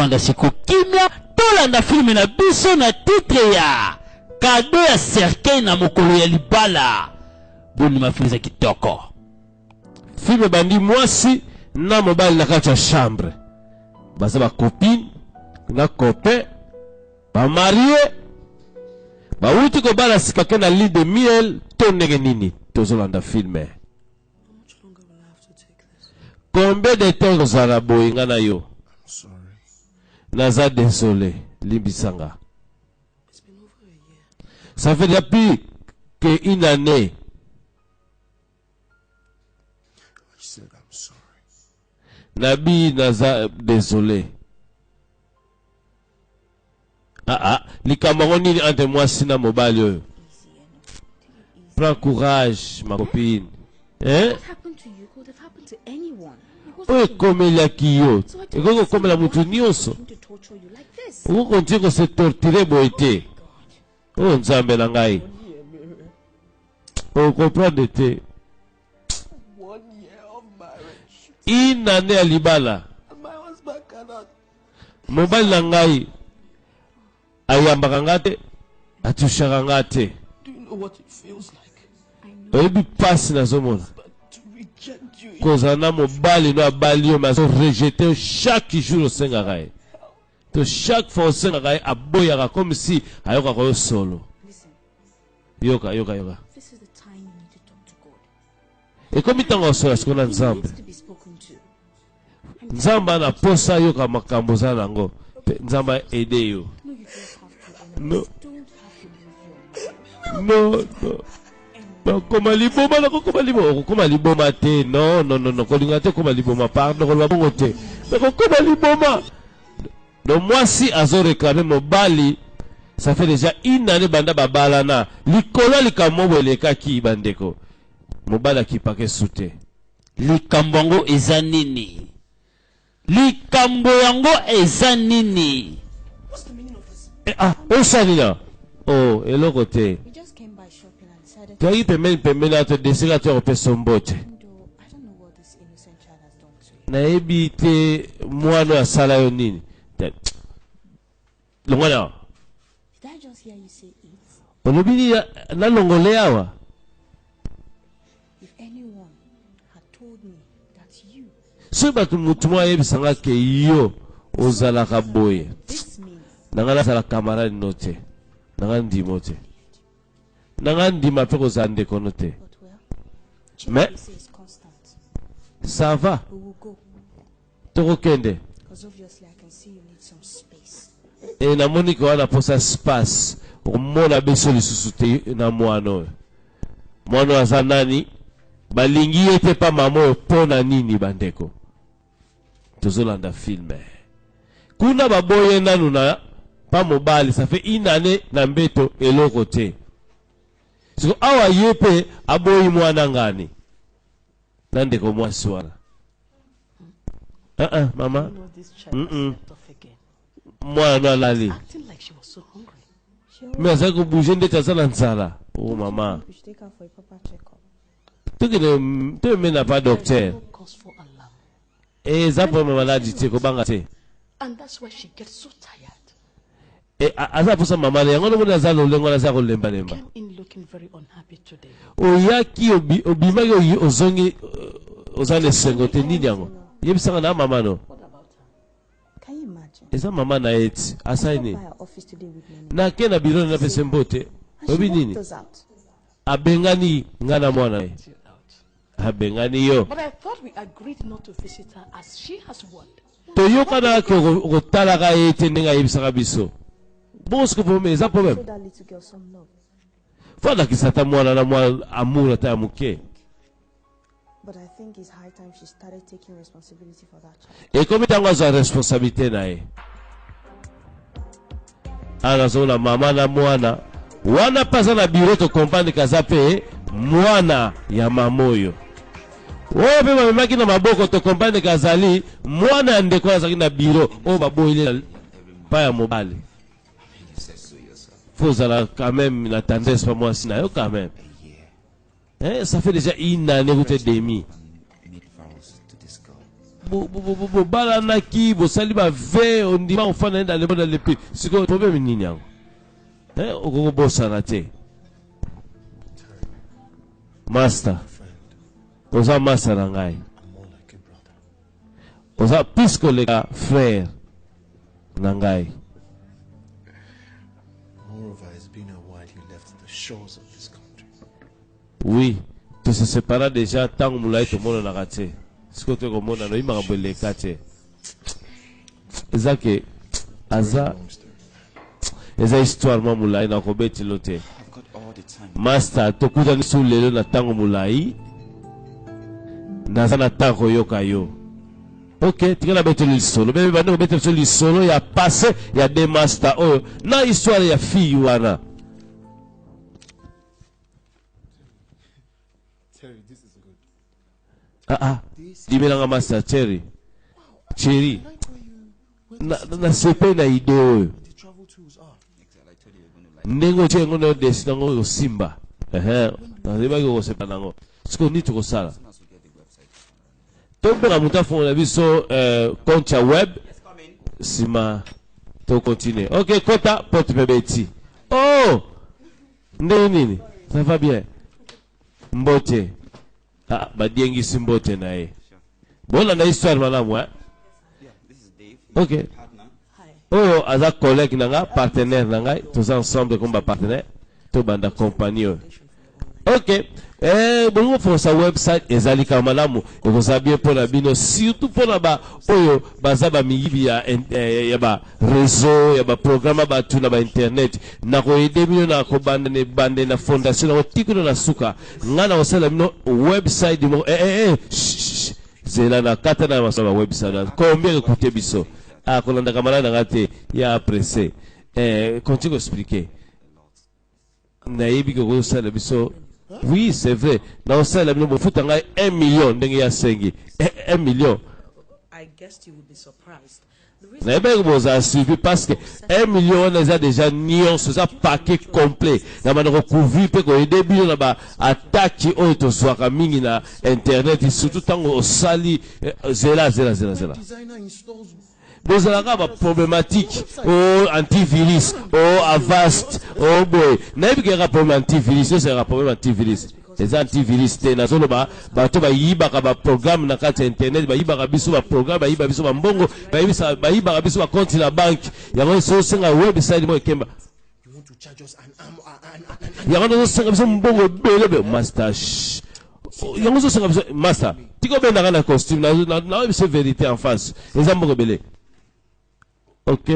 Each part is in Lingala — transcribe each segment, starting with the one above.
tovanda siko kimia tolanda filme na biso na titre ya kado ya cercueil na mokolo ya libala. Boni filme za kitoko. Filme bandi mwasi na mobali na kati ya chambre. Baza ba copine na copain ba marié ba wuti ko bala sikake na lit de miel to ndenge nini tozolanda filme. Combien de temps ozala boyinga na yo? Naza désolé, limbisanga. Ça fait depuis qu'une année. Nabi naza désolé. Likambango nini entre moi sina mobile. Prends courage, ma copine. Hein? Oye komela kiyo. Eko komela mutu nyonso. Oko continue ko se torturer boite. Oh nzambe na ngai. Oh comprendre te. Une année à libala. Mobile na ngai. Ayambaka ngate. Atushaka ngate. Oyebi pasi na zomona. Kozana mobali no abali yo maso rejeter chaque jour au sengarai. To chaque fois au sengarai aboyaka comme si ayoka ko solo. Yoka. This is the time you need to talk to God. Et comme itango solo sikona nzambe. Nzamba na posa yoka makambo za nango. Nzamba aide yo. No. Koma liboma na koma liboma. Koma liboma te. Non. Kolinga te koma liboma. Pardon, koma bongo te. Mais koma liboma. Donc moi si azo réclamer mobali, ça fait déjà une année banda babalana. Likola likamobo lekaki bandeko. Mobala ki pake sute. Likambongo eza nini? Likambo yango eza nini? What's the meaning of this? Osanina. Oh, eloko te. We just came by shopping and decided Tu as eu pembeni na to desira to ope sombote. I don't know what this innocent child has done to you. Na ebi te mwana ya sala yo nini. Longona. Did I just hear you say it? Olobini na longole awa. If anyone had told me that you, So batu mutumwa yebisanga ke yo ozala kaboye. this means Nangana sala camarade note. Nangana ndimote. Nangana ndima pe kozande konote. but well, Mais change is constant. ça va. We will go Toko kende. because obviously I can see you need some space. E na moni ko wana posa space. Omona beso lisusu te na mwano. Mwano aza nani? Balingi ete pa mamo pona nini bandeko. Tozolanda filme. Kuna baboye nanu na pa mobali, ça fait une année na mbeto eloko te. Siko awa yepe aboyi mwana ngani. Nandeko mwasi wana. Mama. You know this child has slept off again. Mwana lali. Acting like she was so hungry. Mais ça que bouger ndeta sana nzala. Oh mama. We should take her for a proper checkup. Tu mena pas docteur. No cause for alarm. Eh za pour maladie te ko banga te. And that's why she gets so tired. Eh aza pour sa mama le ngono mona za lo lengo na za ko lemba lemba. Came in looking very unhappy today. Oyaki obima yo ozongi ozale sengote nini yango. Yebisanga na mama no. What about her? Can you imagine? Eza mama na eti asaini. By her office today with money. Na kena biro na pese mbote. And she Obi walked nini? us out. Abengani ngana mwana. Get out. Abengani yo. But I thought we agreed not to visit her as she has warned. Toyoka na ko tala ka ete ndinga yebisaka biso. Bonse ko pome eza Show problème. that little girl some love. Fala kisata mwana na mwana amour ta muke. But I think it's high time she started taking responsibility for that child. Et comme tango za responsabilité na ye. Ana zona mama na mwana wana pasa na bureau to compagnie kazape mwana ya mamoyo. Wewe pe mamaki na maboko to compagnie kazali mwana ndeko azaki na bureau o baboyile pa ya mobali. Faut quand même la tendresse pas moi sina yo quand même. Ça fait déjà une année que tu es demi. balanaki bosali bave ondima ofana dans le monde dans le pays siko problème nini yango okokobosana te master oza master na ngai oza plus koleka frère na ngai. Moreover, it's been a while you left the shores of this country. Oui, tu se séparas déjà tant que moulay tout le monde n'a raté. Ce que tu as compris, il m'a rappelé les quatre. Ezake, Aza, Eza histoire moi moulay n'a pas bêti l'autre. Master, tu couches dans sous les na tant que moulay, Nazana tant que yo kayo. Ok, tu as bêti le solo. Mais maintenant bêti le solo, il y a passé, il y a des masters. Oh, na histoire il y a fille wana. Terry, this is good. Dimelanga master Cherry. Cherry. Na sepe na ideo. The travel tools are. Nengo chengo no desina ngo Simba. Na leba go sepa nango. Siko ni to kosala. Tombe na mutafo na biso compte web. Sima to continue. OK, kota porte bebeti. Oh! Nini? Ça va bien. Mbote. Badiengi simbote na ye. Bona na histoire malamu Yeah, this is Dave. OK. Partner. Oh, aza collègue nanga, partenaire nanga, tous ensemble comme partenaire, to banda compagnie. OK. Bon pour sa website ezali kamalamu, vous bien pour la bino surtout pour la ba oyo bazaba miyibi ya ba réseau, ya ba programme ba tuna ba internet. Na ko aider bino na ko bande na fondation na tikuno na suka. Ngana osala bino website mo zela na kata na masaba website. Combien écouter biso? Ah, kolanda kamala na ngate ya apprécier. Continue expliquer. Na yebi ko osala biso. Oui, c'est vrai. Dans ça, la million, 1 million, 1 million. I guess you would be surprised. Mais bien, vous avez suivi parce que 1 million, on les a déjà nions, c'est un paquet complet. Dans le recouvri, peut qu'on début, on a attaqué, on est au soir, mingi na internet, et surtout, tant qu'on sali, zéla. Designer installs. Vous avez une problématique, oh, antivirus, oh, avast, oh, boy. N'est-ce qu'il y a un problème antivirus, c'est un problème antivirus. Les antivirus, c'est na zone ba to ba yiba ka ba programme na kati internet, ba yiba ka biso ba programme, ba yiba biso ba mbongo, ba yiba ka biso ba compte na bank. Ya ngo so senga website mo kemba. You want to charge us Ya ngo so senga biso mbongo belebe mustache. Ya ngo so senga biso master. Tiko benda kana costume na c'est vérité en face. Les mbongo belé. OK.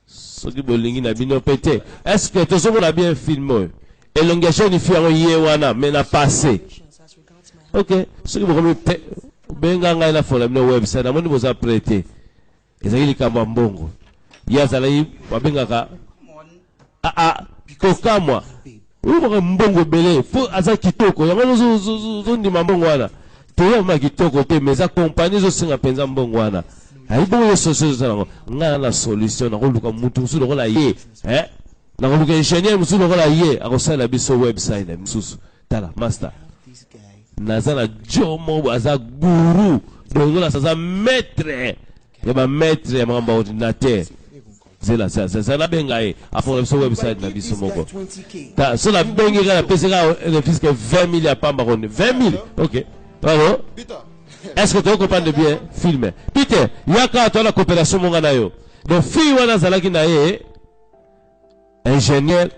Ce qui bolingi na bino pété. Est-ce que tout ça bien filmé? Et l'engagement ni fi en yewana mais na passé. OK. Ce qui bolingi benga ngai na fola no website na moni boza prêter. Ezali kamba mbongo. Yazala yi wabenga ka kokamwa. Uko mbongo belé. Faut aza kitoko. Yango zo ndima mbongo wana. Toyo ma kitoko te mais za compagnie zo singa penza mbongo wana. Aïe solution na la solution na koluka mutu musu lokola ye na koluka ingénieur musu lokola ye akosala biso website na mususu tala master nazana jomo aza guru donc là ça maître ya ba maître ya mamba ordinateur zela ça la benga e afon biso website na biso moko ta so la benga ka pesa le fisc 20 000 ya pamba konne 20 000 OK bravo Peter. Est-ce que tu comprends bien filmer Peter yaka to la coopération monga na yo donc fi wana zalaki na ye ingénieur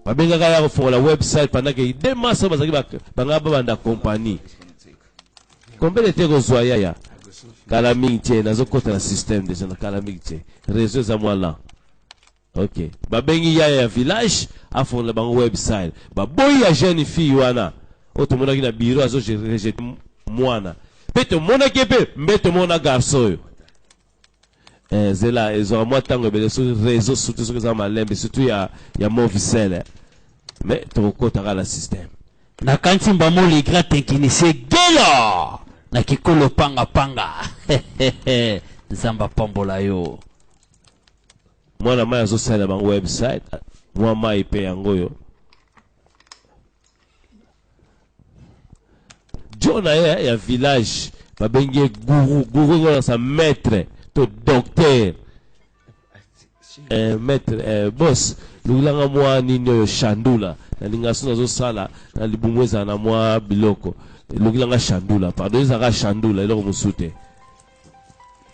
babenga ka ya ko la website pendant que demain ça bazaki banga banda compagnie combien de temps zoya ya kala mingi nazo kota na système déjà na kala mingi réseau za moi là OK babengi ya village afon la bango website ba boy ya jeune fille wana otomona ki na bureau azo rejeter mwana pete mona kepe mbete mona garçon zela ezo moi tango bele sur réseau surtout sur za malembe surtout ya movicelle mais to kota la système na kanti mbamo les grands techniciens gelo na kikolo panga zamba pambola yo mwana maya zo sala ba website mwa mai pe yango yo John ya village babengi guru ngona sa maître to docteur maître boss lulanga mwa nini yo shandula na linga sona zo sala na libumweza na mwa biloko lulanga shandula pardon ezaka shandula eloko musute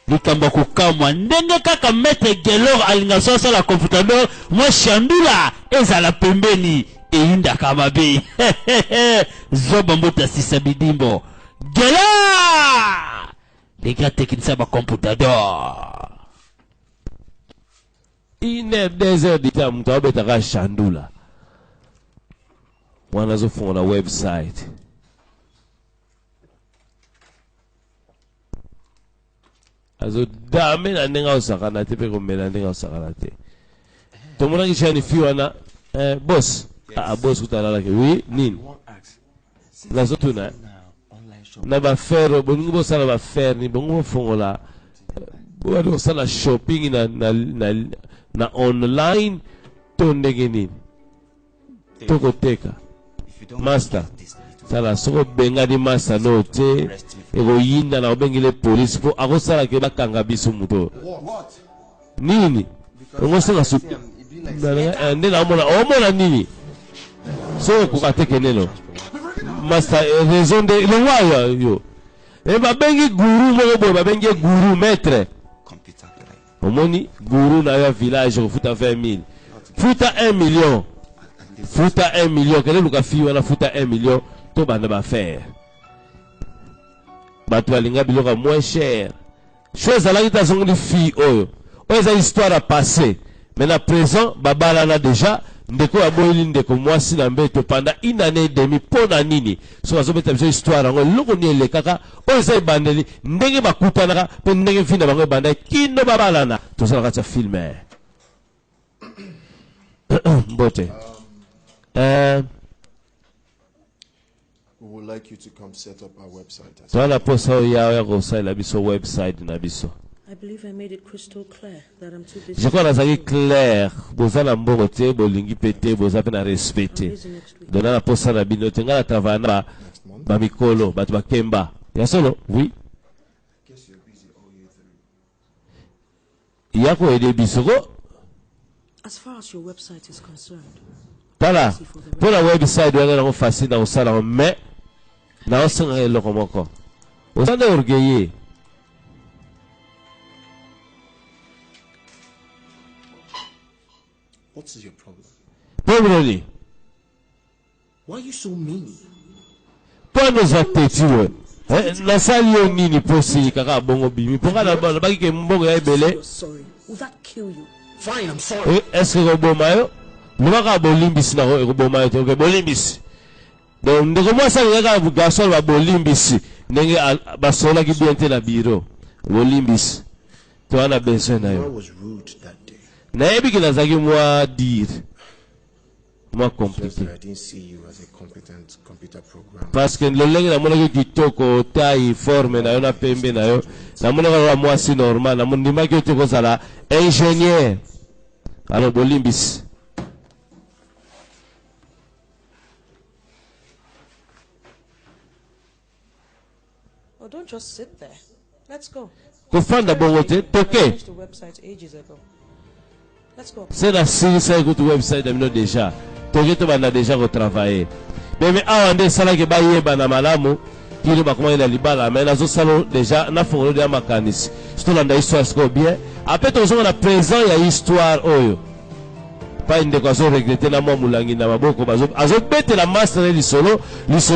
likambo kukamwa ndenge kaka maître Gelor alinga sosa la computador mwa shandula ezala pembeni eyindaka mabe zoba mbota sisa bidimbo Gelor les grands techniciens ba computador ine 2 heures d'ita mtu abetaka shandula mwana zo fonga na website azo dame na ndenge osakana te pe komela ndenge osakana te tomona kisha ni fiwana boss boss kutalala ke oui nini nazo tuna na ba faire bongo bosala ba faire ni bongo fongola bo sala shopping na online to ndenge nini tokoteka master sala soko benga di master no te ego yinda na obengile police po akosala ke bakanga biso muto nini ngo sala su nde na omona nini so kukateke neno master raison de le waya yo e babengi guru mo bo babengi guru maître omoni guru na ya village futa 20 000 futa 1 million futa 1 million kele luka fi wana futa 1 million to banda ba faire bato balinga biloko moins cher chose ala kita zongi fi oyo eza histoire à passer mais na présent babala na déjà ndeko ya boyili ndeko mwasi na mbeto pendant 1 année et demie pona nini so azobeta biso histoire ngo loko ni elekaka oyo eza ebandeli ndenge bakutanaka pe ndenge fina bango ebanda kino babalana tosala kati ya filme mbote We would like you to come set up our website. Toala posa ya kosalela biso website na biso. I believe I made it crystal clear that I'm too busy. Je crois nazali clair bozala mbongo te bolingi pete boza pe na respecte dona na posa na bino te ngala travailler na ba mikolo bato bakemba ya solo oui yako ede bisoko As far as your website is concerned, tala pour la website wana na facile na osala mais na osanga eloko moko osanda orgueilleux. What is your problem? Probably. Why are you so mean? Pour nous attitude. Na sali yo nini posi kaka bongo bimi. Pour na baki ke mbongo ya ebele. you're sorry. Will that kill you? Fine, I'm sorry. Est-ce que ko bomayo? Lumaka bolimbisi na ko bomayo te ko bolimbisi. Donc ndeko moi ça kaka garçon ba bolimbisi. Ndenge basola ki biente na bureau. Bolimbisi. To ana besoin na I yo. was rude that day. Na yebi ki nazaki moi dire. Moi Just compliqué. that I didn't see you as a competent computer programmer. Parce que le lenge na mona kitoko taille forme na yo na pembe na yo na mona ka mwasi normal na mona ndima ki otoko sala ingénieur alors bolimbis Oh, don't just sit there. Let's go. kofanda bongo te I toke finished the website ages ago. Let's go. c'est la sirisa ekuti website amino déjà toke to banda déjà ko travailler mais awa nde salaki bayeba na malamu kilo bakoma na libala mais nazo salo déjà na fongolo de makanisi stolanda histoire siko bien après tozonga na présent ya histoire oyo pa ndeko azo regretter na mwa mulangi na maboko azo betela master lisolo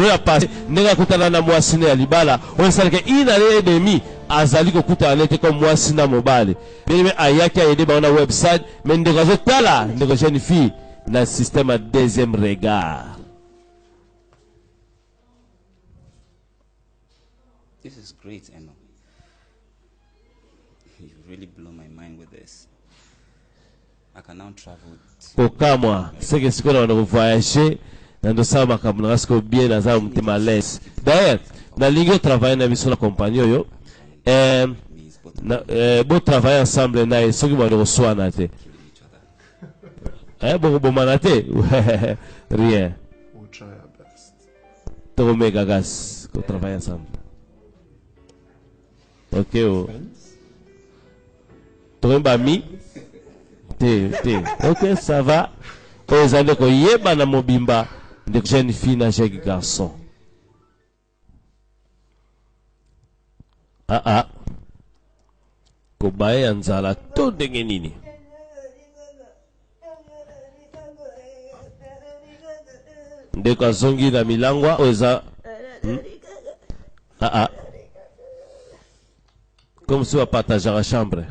ya passé ndenge akutana na mwasi ne ya libala oyo salaka inale et demi azali kokuta alete ko mwasi na mobale mais ayaki ayede ba na website mais ndeko azo tala ndeko jeune fille na système à deuxième regard. This is great, Eno. You really blow my mind with this. I can now travel. Kokamwa seke siko na voyager na ndo sa makambo na siko bien na za mtima less d'ailleurs na lingo travailler na biso na compagnie yo bon travailler ensemble na soki ba do soana te bon bomana te rien We'll try our best. to mega gas ko travailler ensemble Ok, oh. Toi, mi. Ok, ça va. Aux années qu'on y est, na mobimba, de jeune fille, na jeune garçon. Kobaye anzala to ndenge nini. Ndeko azongi na milangwa oza comme si on partageait la chambre.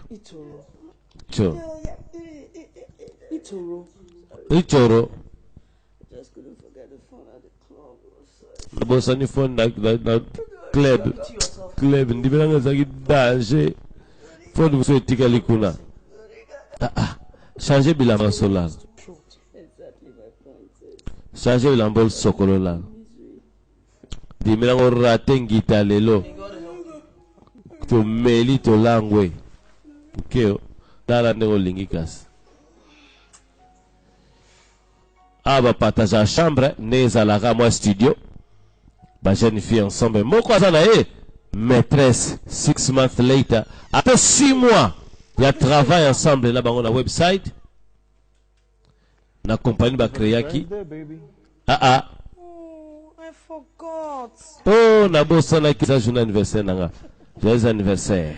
Itoro. Just couldn't forget the phone at the club. Bosani phone na club. Club ndibiranga zaki danger. Phone vous etika likuna. Changer bilamba solar. Changer bilamba sokolola. Dimirango ratengi talelo. To meli to langwe. Keo dala nego lingikas. Aba partage la chambre, neza la moi studio. Ba jeune fille ensemble. Moko azana maîtresse 6 months later. Après 6 mois, il y a travail ensemble là bango na website. Na compagnie ba créaki. I forgot. Oh, na bosana ki sa journée anniversaire nanga. Joyeux anniversaire.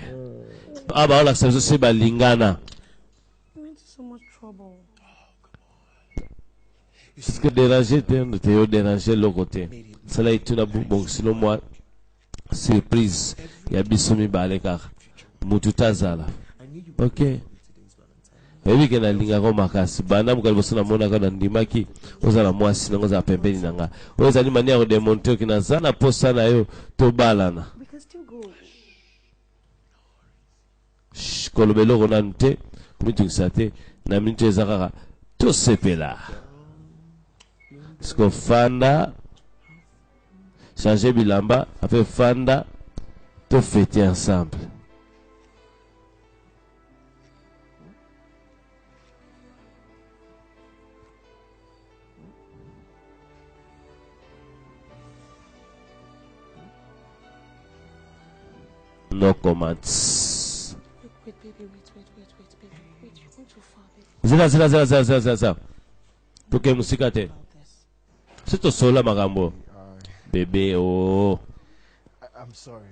Aba la ça c'est ba lingana. I'm into so much trouble. Ce que déranger te déranger le côté. Cela est une bon sinon moi surprise. Il y a bisomi baleka. Mututazala. OK. Ebi ke na linga ko makasi. Bana mukali bosona mona kana ndimaki. Ozala mwasi nango za pembeni nanga. Oza ni mania ko démontrer que na zana posa na yo to balana. We can still go. Kolobelo kona nte. Kumitukisate na mintu ezakaka. To sepela. Sko fanda changer bilamba après fanda to fêter ensemble. No comments. Wait, baby, wait. You're going too far, baby. Zila. Toke musikate. C'est au sol magambo. Bébé, oh. I'm sorry.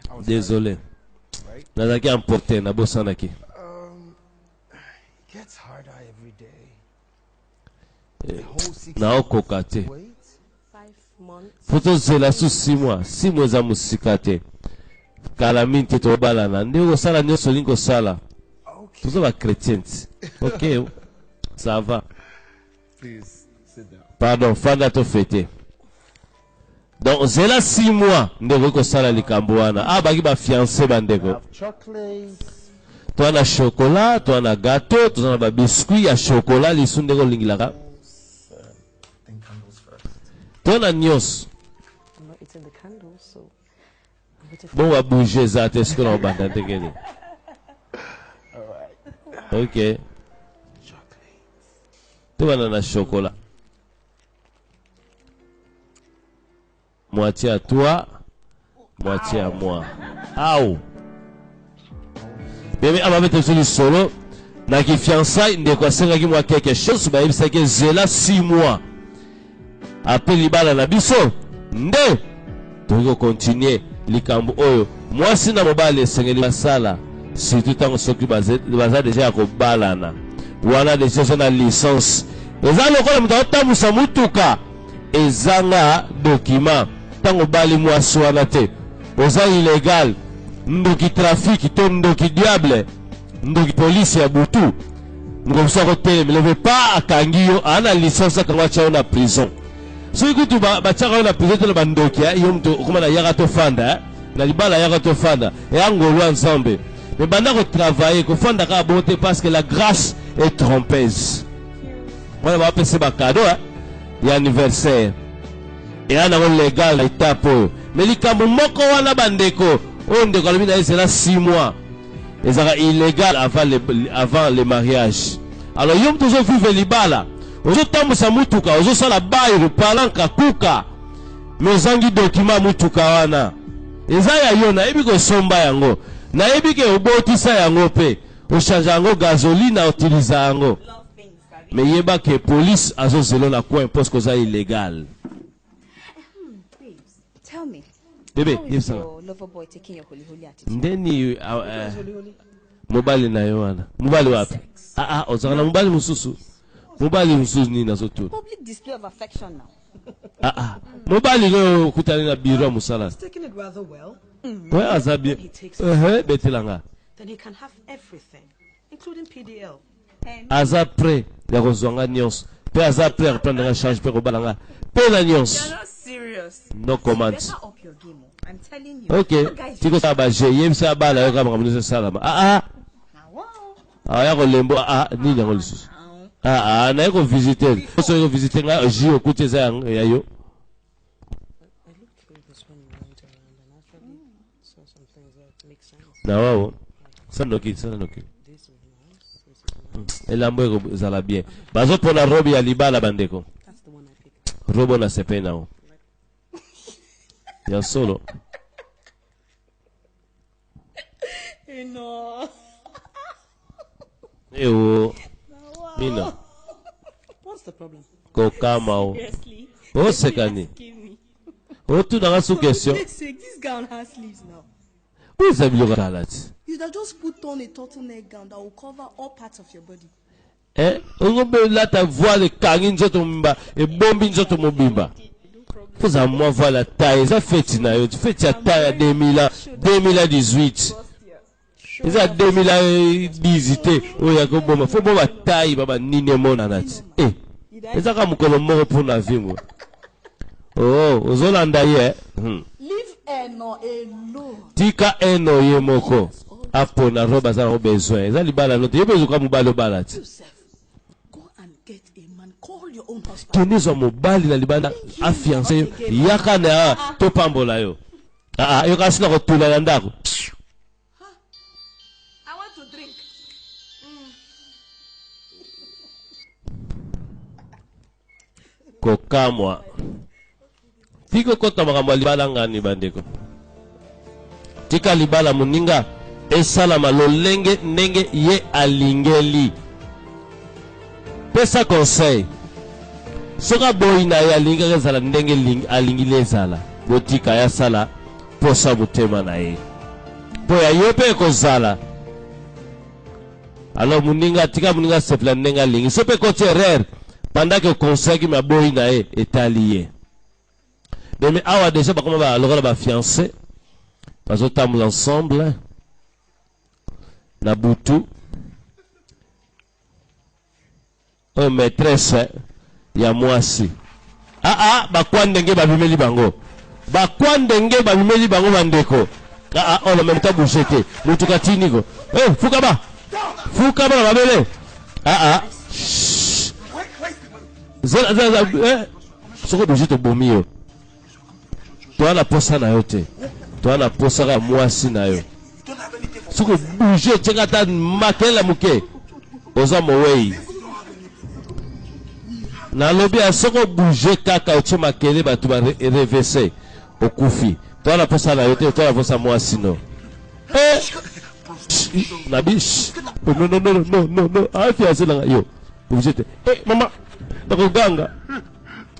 I was Désolé. right? Nazaki emporté na bosanaki. It gets harder every day. The whole 6 Na okokate. wait. 5 months. Foto zela su 6 mois. 6 mois za musikate. Kala minti to balana. Ndeko sala nyoso lingo sala. Okay. Tous les chrétiens. OK. Ça va. Please sit down. Pardon, fanda to fêter. Donc zela 6 mois ndeko ko sala likambo wana. Baki ba fiancé bandeko. Have chocolates. Toi na chocolat, toi na gâteau, toi na ba biscuit ya chocolat lisunde ko lingilaka. Think candles first. Toi na nyos. I'm not eating the candles, so I'm waiting for Bon va bouger ça te ce que l'on banda tekele. OK. Toi na chocolat. Moitié à toi, moitié à moi. Aou. Bébé, on va mettre sur le solo. Na ki fiançailles, ndeko asenga ki moi quelque chose, ba yebisa ke zela 6 mois. Après libala na biso, nde. Toko continuer likambo oyo. Moi sina mobale sengeli basala. Surtout tant soki baza déjà ko balana. Wana déjà na licence. Eza lokola mutu otambusa mutuka. Ezanga document. Tango bali mwasi wana te oza illégal ndoki trafic to ndoki diable ndoki police ya butu ngomsa ko tele ne veut pas akangi yo ana licence akangwa cha na prison so ikutu ba chaka na prison to bandoki yo mtu kuma na yaka to fanda na libala yaka to fanda ya ngolo ensemble mais banda ko travailler ko fanda ka bonté parce que la grâce est trompeuse on va passer ba cadeau ya anniversaire. Et on a légal étape. Mais les kambo moko wana bandeko, on de kolomina c'est là 6 mois. Et ça illégal avant le mariage. Alors yom toujours vivre libala. Ozo tambo sa mutuka, ozo sala bayi parlant ka kuka. Mais zangi document mutuka wana. eza ya yo nayebi kosomba yango nayebi ke obotisa yango pe ochange yango gazoline na utiliza yango me yeba ke police azozelo na coin parce que ça illégal. Tell me. Bébé, How is your lover boy taking your holy attitude? Ndeni mobali na yo wana. Mobali wapi? Ozana mobali mususu. Mobali mususu ni nazotu. Public display of affection now. Mobali no kutani na biro musala. He's taking it rather well. Ouais, azabi. Betelanga. Then he can have everything, including PDL. Aza prêt ya kozwanga nyonso. Pe aza prêt à prendre un charge pe kobalanga. Pe na nyonso. You're not serious. No comments. Better up your game. I'm telling you. Okay. Tiko saba je yemsa bala yo kama kamunusa salama. Ya ko lembo nini yango lisusu. Na yako visiter. So yako visiter nga jio kuteza ya yo. I looked through this when we went around and actually saw some things that make sense. Na wao. Sanoki. This is nice. This is nice. Elambo yako zala bien. Bazo pona robi ya libala bandeko. That's the one I picked. Robo na sepe nao. Ya solo. No. Ewo. Mina. What's the problem? Kokamao. Seriously. O sekani. Give me. O tu na su question. This gown has sleeves now. Où ça bilo kalati? You that just put on a turtleneck gown that will cover all parts of your body. Ongobe la ta voile kangi nzoto mba e bombi nzoto mobimba. Faut à moi voir la taille, ça fait na yo, fait ta taille 2018. Eza 2018 oya ko bomba, faut bomba taille baba nini mona nati. Eza ka mukolo moko pour na vie. Ozolanda ye. Leave Eno alone. Tika Eno ye moko. Apo na roba za ro besoin. Eza libala note, yo bezo ka mubalo balati. Go and get a man. Call your own husband. Tunizo mobali na libanda afiancé yo. Yaka na to pambola yo. Yo ka sina ko tula na ndako. I want to drink. Kokamwa. Tiko kota makambo libala ngani bandeko. Tika libala muninga esala malolenge ndenge ye alingeli. Pesa conseil. Soka boina ya linga zala ndenge alingile zala. Botika ya sala posa mutema na ye. Boya yope ko zala. Alors muninga tika muninga sepla ndenga lingi. Sope ko rare pendant que conseil qui m'a boina ye est allié. Mais awa déjà ba comment ba lokola ba fiancé. Bazo tamul ensemble. Na butu. Un maîtresse ya mwasi. Bakwandenge babimeli bango. Bakwandenge babimeli bango bandeko. On a même temps bougé te. Mutuka tiniko. Fuka ba babele. Soko bougé to bomio. Toi la posa na yo te. Toi la posa ka mwasi na yo. Soko bougé tengata makela muke. Oza mowei. Na lobi a soko bouger kaka otie makele batu ba reverser okufi. Toi la posa na yo te, toi la posa moi sino. Na biche. Non. Fiancé na yo. Bouger te. Maman. Dako ganga.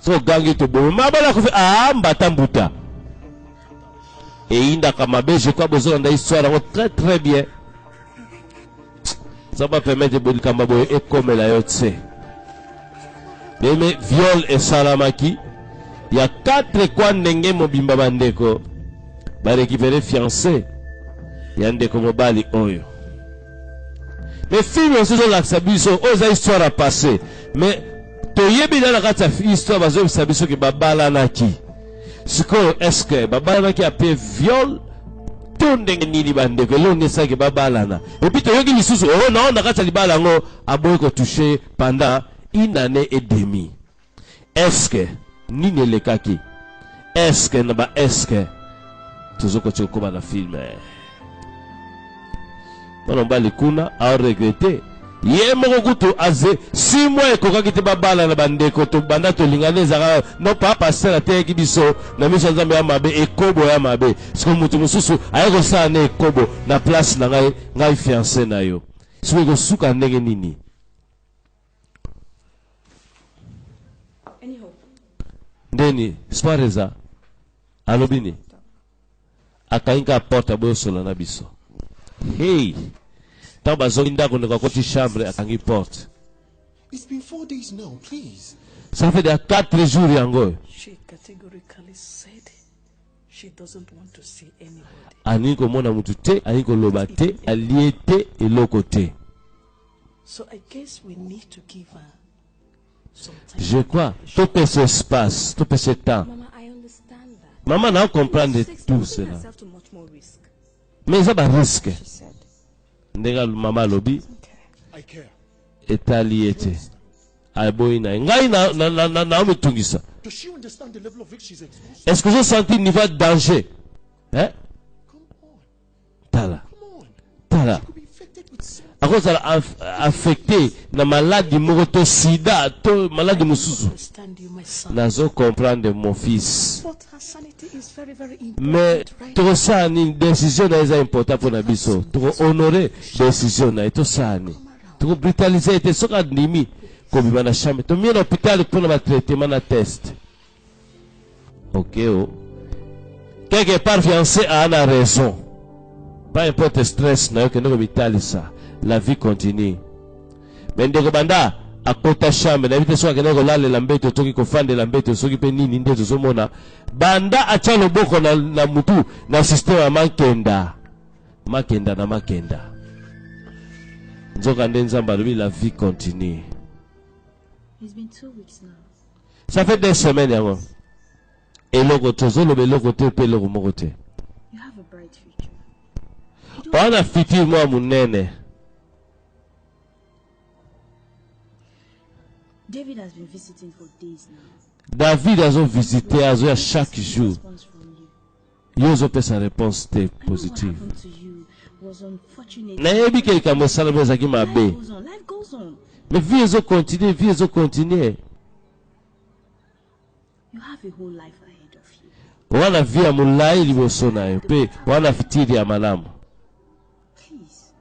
So gangi to bo. Mabala ko mbata mbuta. Inda kama je crois besoin d'une histoire très bien. Ça va permettre de kamba boy et comme la yotse. Mais viol et salamaki. Il y a 4 quoi ndenge mobimba bandeko. Ba récupérer fiancé. Il y a ndeko mobali oyo. Mais film aussi dans la sabiso, oza histoire à passer. Mais toyebi dans la kata histoire bazo sabiso ke babala naki. Siko est-ce que babala naki a pe viol tout ndenge nini bandeko lo ne sa ke babala na. Et puis toyoki lisusu non na kata libala ngo aboy ko toucher pendant une année et demie. Est-ce que nini le kaki? Est-ce que naba est-ce que tuzoko choko ba na film? On va les kuna à regretter ye moko kutu aze 6 mois ekokaki te babala na bandeko to banda tolingana ezaka no pa pasteur ateyaki biso na miso nzambe ya mabe ekobo ya mabe siko mutu mosusu aye kosala na ekobo na place na ngai fiancé na yo siko ekosuka ndenge nini ndeni spareza alobini akainga porta boyo solo na biso hey tant bazongi ndako ndeko koti chambre akangi porte. It's been 4 days now, please. Ça fait 4 jours yango. She categorically said she doesn't want to see anybody. Ani ko mona mutu te, ani ko loba te, alie te eloko te. So I guess we need to give her some time. Je crois, tout peut ce espace, tout peut ce temps. Mama, I understand that. Maman n'a comprendre tout cela. Herself to much more risk. Mais ça va risque. She said. Ndenga mama lobi I care. etali ete. Aboyi na ngai na mitungisa. Does she understand the level of risk she's exposed? Est-ce que je sentis niveau de danger? Hein? Come on. Tala. Come on. Tala. Could be infected with something. À cause affecté na maladie moto sida to maladie mususu. Understand you, my son. Nazo comprendre mon fils. But her sanity is very, very important. Mais right? to sani décision na eza important pour na biso. To honorer décision na to sani. To brutaliser te soka ndimi ko bima na chambre. To mi na hôpital pour na traitement na test. OK oh. Quelque part fiancé a la raison. Pas importe stress na yo que no bitalisa. La vie continue. Mais ndeko banda akota chambre na vite soka kena ko lale lambeto toki ko fande lambeto soki pe nini ndeto zomona banda acha loboko na mutu na système ya makenda na makenda nzoka nde nzamba lobi la vie continue. It's been 2 weeks now. Ça fait 2 semaines yango eloko tozoloba eloko te pe eloko moko te You have a bright future. wana fitiri mwa munene. David has been visiting for days now. David azo visité azo ya chaque jour Response from you. yo ozopesa réponse te I know what positive happened to you was unfortunate. nayebi ke likambo esalama ezalaki Life mabe goes on. Life goes on. mais vie ezo continue You have a whole life ahead of you. wana vie ya molai liboso na yo mpe wana fitiri ya malamu. Please.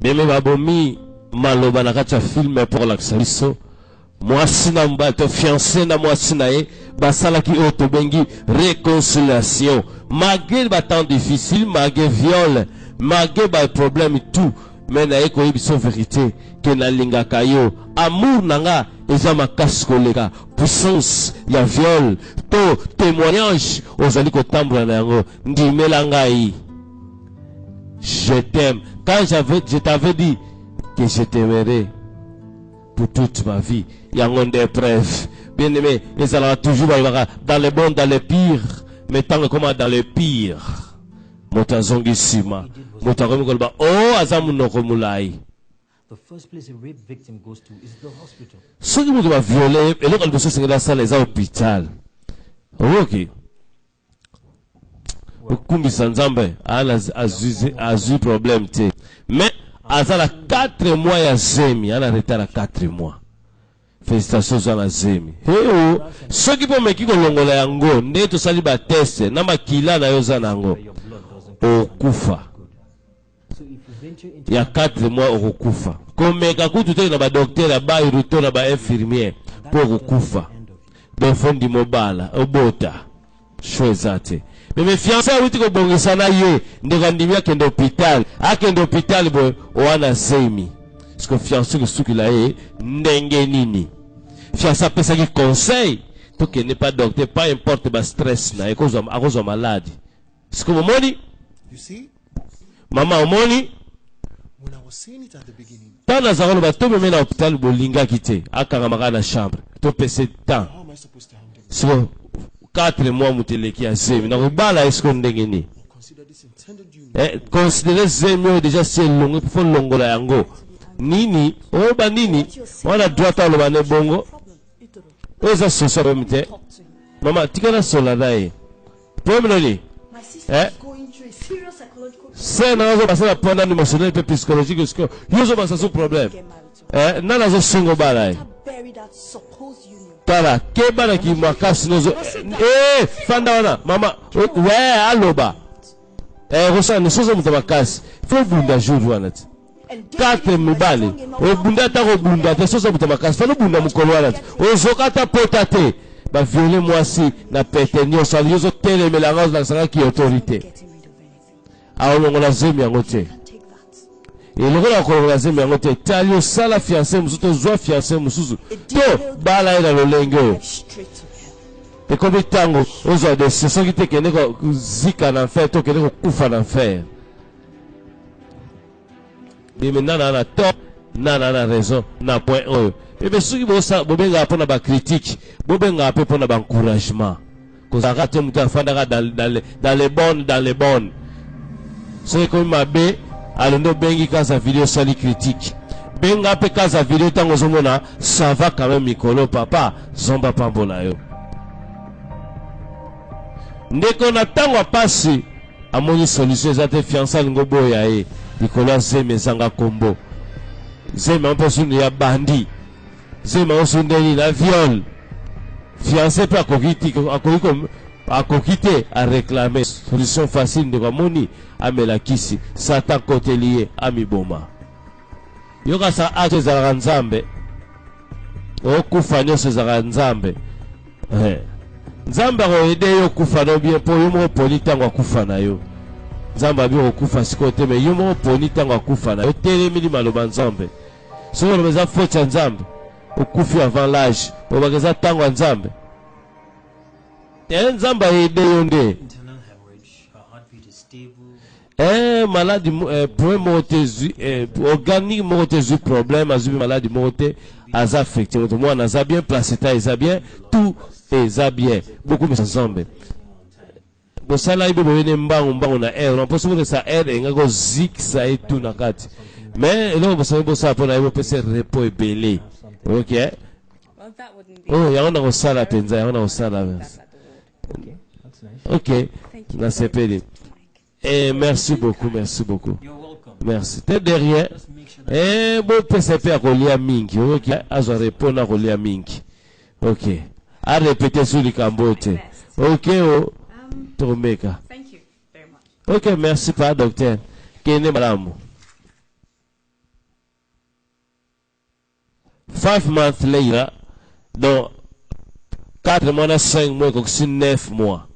Beme babomi maloba na kati ya filme pour lakisa biso mwasi na mobali to fiancé na mwasi na ye basalaki oyo tobengi réconciliation malgré batemps difficile malgré viol malgré baproblème tout mais naye koyebi biso vérité ke nalingaka yo amour na nga eza makasi koleka puissance ya viol to témoignage ozali kotambola na yango ndimela ngai je t'aime. Quand je t'avais dit que je t'aimerais pour toute ma vie, il y a une épreuve. Bien aimé, ils allaient toujours dans les bons, dans les pires, mais tant que comment dans les pires. Motazongi sima. Motakomi kolba. Oh, azamu nokomulai. The first place a rape victim goes to is the hospital. Ceux qui m'ont violé, et là, quand ils sont dans la salle, les hôpitaux. Ok. Kumbisa nzambe azu problème te mais azala 4 mois ya zemi ana retard 4 mois. Félicitations à la zemi heo soki po meki kolongola yango nde tosali ba test na makila na yo za nango okufa ya 4 mois okufa komeka kutu te na ba docteur ba iruto na ba infirmier po okufa befondi mobala obota choisate. Mais mes fiancés ont dit que bon sana ye ndekandimia kende hôpital akende hôpital boy wana zemi parce que fiancé que suki la ye ndenge nini fiancé pesa ki conseil to que n'est pas docteur pas importe ba stress na cause of maladie est-ce que momoni You see, mama omoni when I was saying it at the beginning, tana zakolo ba to me na hôpital bolinga kite akanga makana chambre to pese temps how am I supposed to handle it? so 4 mois muteleki ya zemi na kobala esko ndenge ni considérer zemi déjà c'est long il faut longola yango nini oba nini wana droit à lobane bongo oza sosa bomite mama tikana sola dai problème c'est na zo passer la pendant émotionnel et psychologique parce que yozo basa so problème nana zo singo bala tala keba na ki makasi nozo fanda wana mama ouais aloba rosa ne sozo mutabakasi faut bunda jour wana 4 mibale obunda ta ko bunda te sozo mutabakasi fa no bunda mukolo wana ozoka ta potate ba violer mwasi na pete nyoso yozo tele melanga na sanga ki autorité awo ngona zemi yango te eloko ko ngona zemi yango te talio sala fiancé musuto zwa fiancé mususu to bala ila lolenge et comme tango ozo de ce qui te kene ko zika na fer to kene ko kufa na fer et maintenant na to na raison na point oyo et soki bobenga pona ba critique bobenga pe pona ba encouragement kozaka te mutu afandaka dans les bonnes c'est comme ma bé alondo bengi kaza vidéo sali critique benga pe kaza vidéo tango zomona ça va quand même mikolo papa zomba pambola yo ndeko na tango apasi amoni solution ezate fiança lingo boya e mikolo zeme zanga kombo zeme amposu ya bandi zeme osundeli na viol fiancé pe akokite a réclamer solution facile de kamoni amelakisi satan kote lié amiboma yoka sa acte ezalaka nzambe okufa nyonso ezalaka nzambe nzambe akoyede yo okufa no bien mpo yo moko poni ntango akufa na yo nzambe abi okufa sikoyo te me yo moko poni ntango akufa na yo telemili maloba nzambe soki oloba eza faute ya nzambe okufi avant l'âge obaka eza ntango ya nzambe nzambe ayede yo nde maladie point mote organique mote problème azubi maladie mote aza affecté moto mwana aza bien placenta eza bien tout eza bien beaucoup mais nzambe bosala ibe boyene mbangu na air on peut se ça air engako ziksa et tout na kati mais eloko bosala bosala pona ibo pese repos ebele ok yango na kosala penza yango na kosala ok na sepeli. Merci beaucoup. Merci. T'es derrière. Bon PCP à Rolia Minki. Ok. Azo répondre à Rolia Minki. Ok. À répéter sur le Cambote. Ok. Tomeka. Thank you very much. Ok. Merci pas docteur. Kene madame. 5 months later. Donc 4 mois, 5 mois, 9 mois.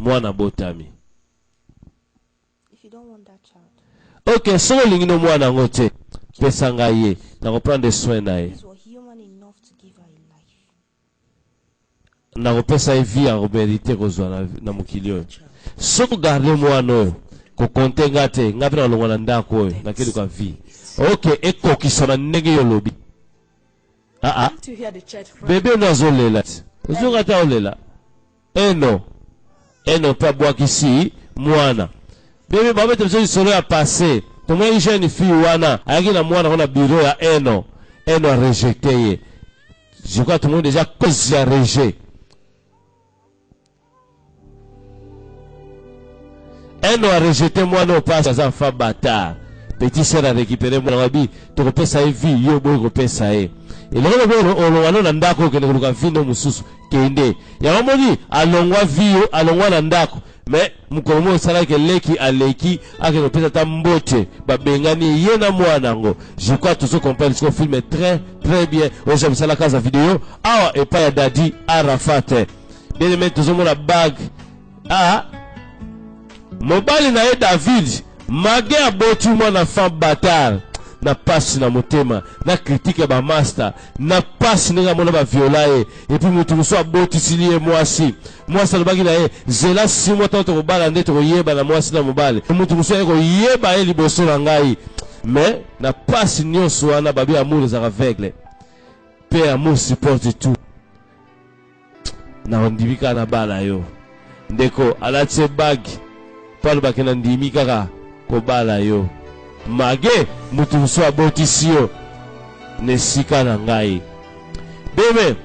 Moi na botami. Ok, so lingino mwana ngote pesanga ye na reprendre soin na ye na repesa vie a mérité kozwa na mukilio so ko garder mwana ko kontenga te ngapi na longwa na ndako oyo na kili kwa vie ok ekokisa na ndenge yo lobi bébé nazolela ozonga ta olela eno pa bwakisi mwana bébé baba te besoin solo ya passé to moi jeune fille wana ayaki na mwana kona bureau ya eno a rejeté ye je crois tout le monde déjà cause ya rejet eno a rejeté mwana au passe za fa bâtard petit sœur a récupéré mwana wabi to kopesa vie yo boy kopesa ye eloko bo olongwa na ndako kende kuluka vino mususu kende ya moni alongwa vio alongwa na ndako mais mukolomo sala ke leki aleki akeno pesa ta mbote babengani ye na mwana ngo je crois tout ce qu'on parle ce film est très bien on j'aime ça la casa vidéo awa et pas ya dadi Arafat bien mettre tout mon la bague mobali na ye David mage abotu mwana femme bâtard na passe na motema na critique ba master na passe nga mona ba viola et puis mutu muso abotisi ye mwasi le bagi na ye zela 6 mois tant ko bala ndeto yeba na mwasi na mobali mutu muso ko yeba ye liboso na ngai mais na passe nyonso wana babi amour za aveugle pe amour supporte tout na ondimika na bala yo ndeko alatie bagi palo bakena ndimika ka ko bala yo mage mutu musu abotisi yo nesika na ngai bebe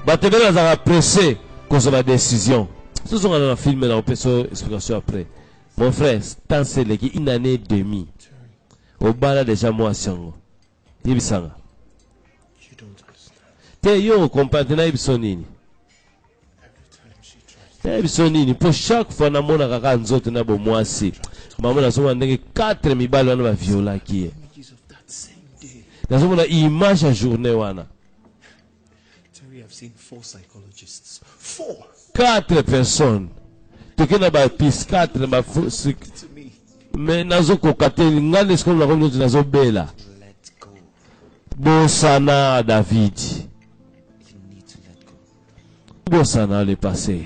batebele azaka pressé kozwa ba décision sozonga na film na opeso explication après mon frère tant c'est leki une année et demie obala déjà moi sango yebisanga te yo comprendre na yebiso nini yebiso nini po chaque fois namona kaka nzoto na bomwasi mamona nazomona ndenge 4 mibali wana baviolaki ye nazomona image ya journée wana 4 personnes tokena ba pis 4 ba mais nazokoka te ngane sikoyo nakomi noti nazobela bosana David bosana le passé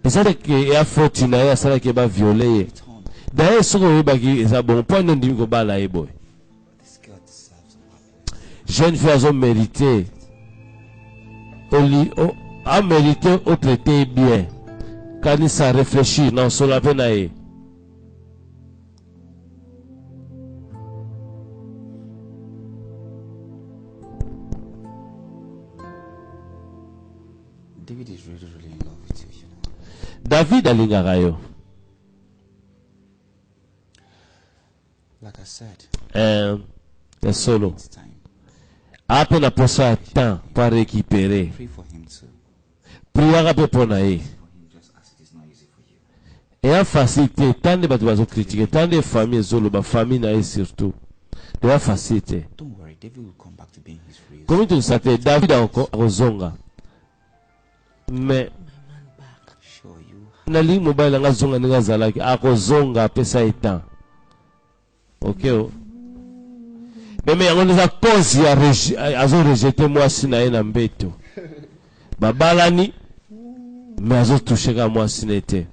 ezalaki ya faute na ye asalaki ba viole ye daye soko oyebaki eza bon mpo ino ndimi kobala ye boye jeune fille azo mérité a mérité au traité bien kanisa réfléchir na osola mpe na ye David is really, really in love with you, you know. David alingaka yo. Like I said, solo. it's time. Ape na posa temps pour récupérer. Pray for him too. Priaka pe pona ye. For him just as it is not easy for you. Et en facilité, tant de bato bazo critiquer, tant de familles zolo, ba famille na ye surtout. De la facilité. Don't worry, David will come back to being his real. Comment tu sais David a encore rozonga. Mais Sure, you na ligne mobile nga zonga nga zalaki akozonga pesa etan. OK o. Mais yango neza cause ya azo rejeter moi sina ye na mbeto. Babalani mais azo toucher ka moi sinete.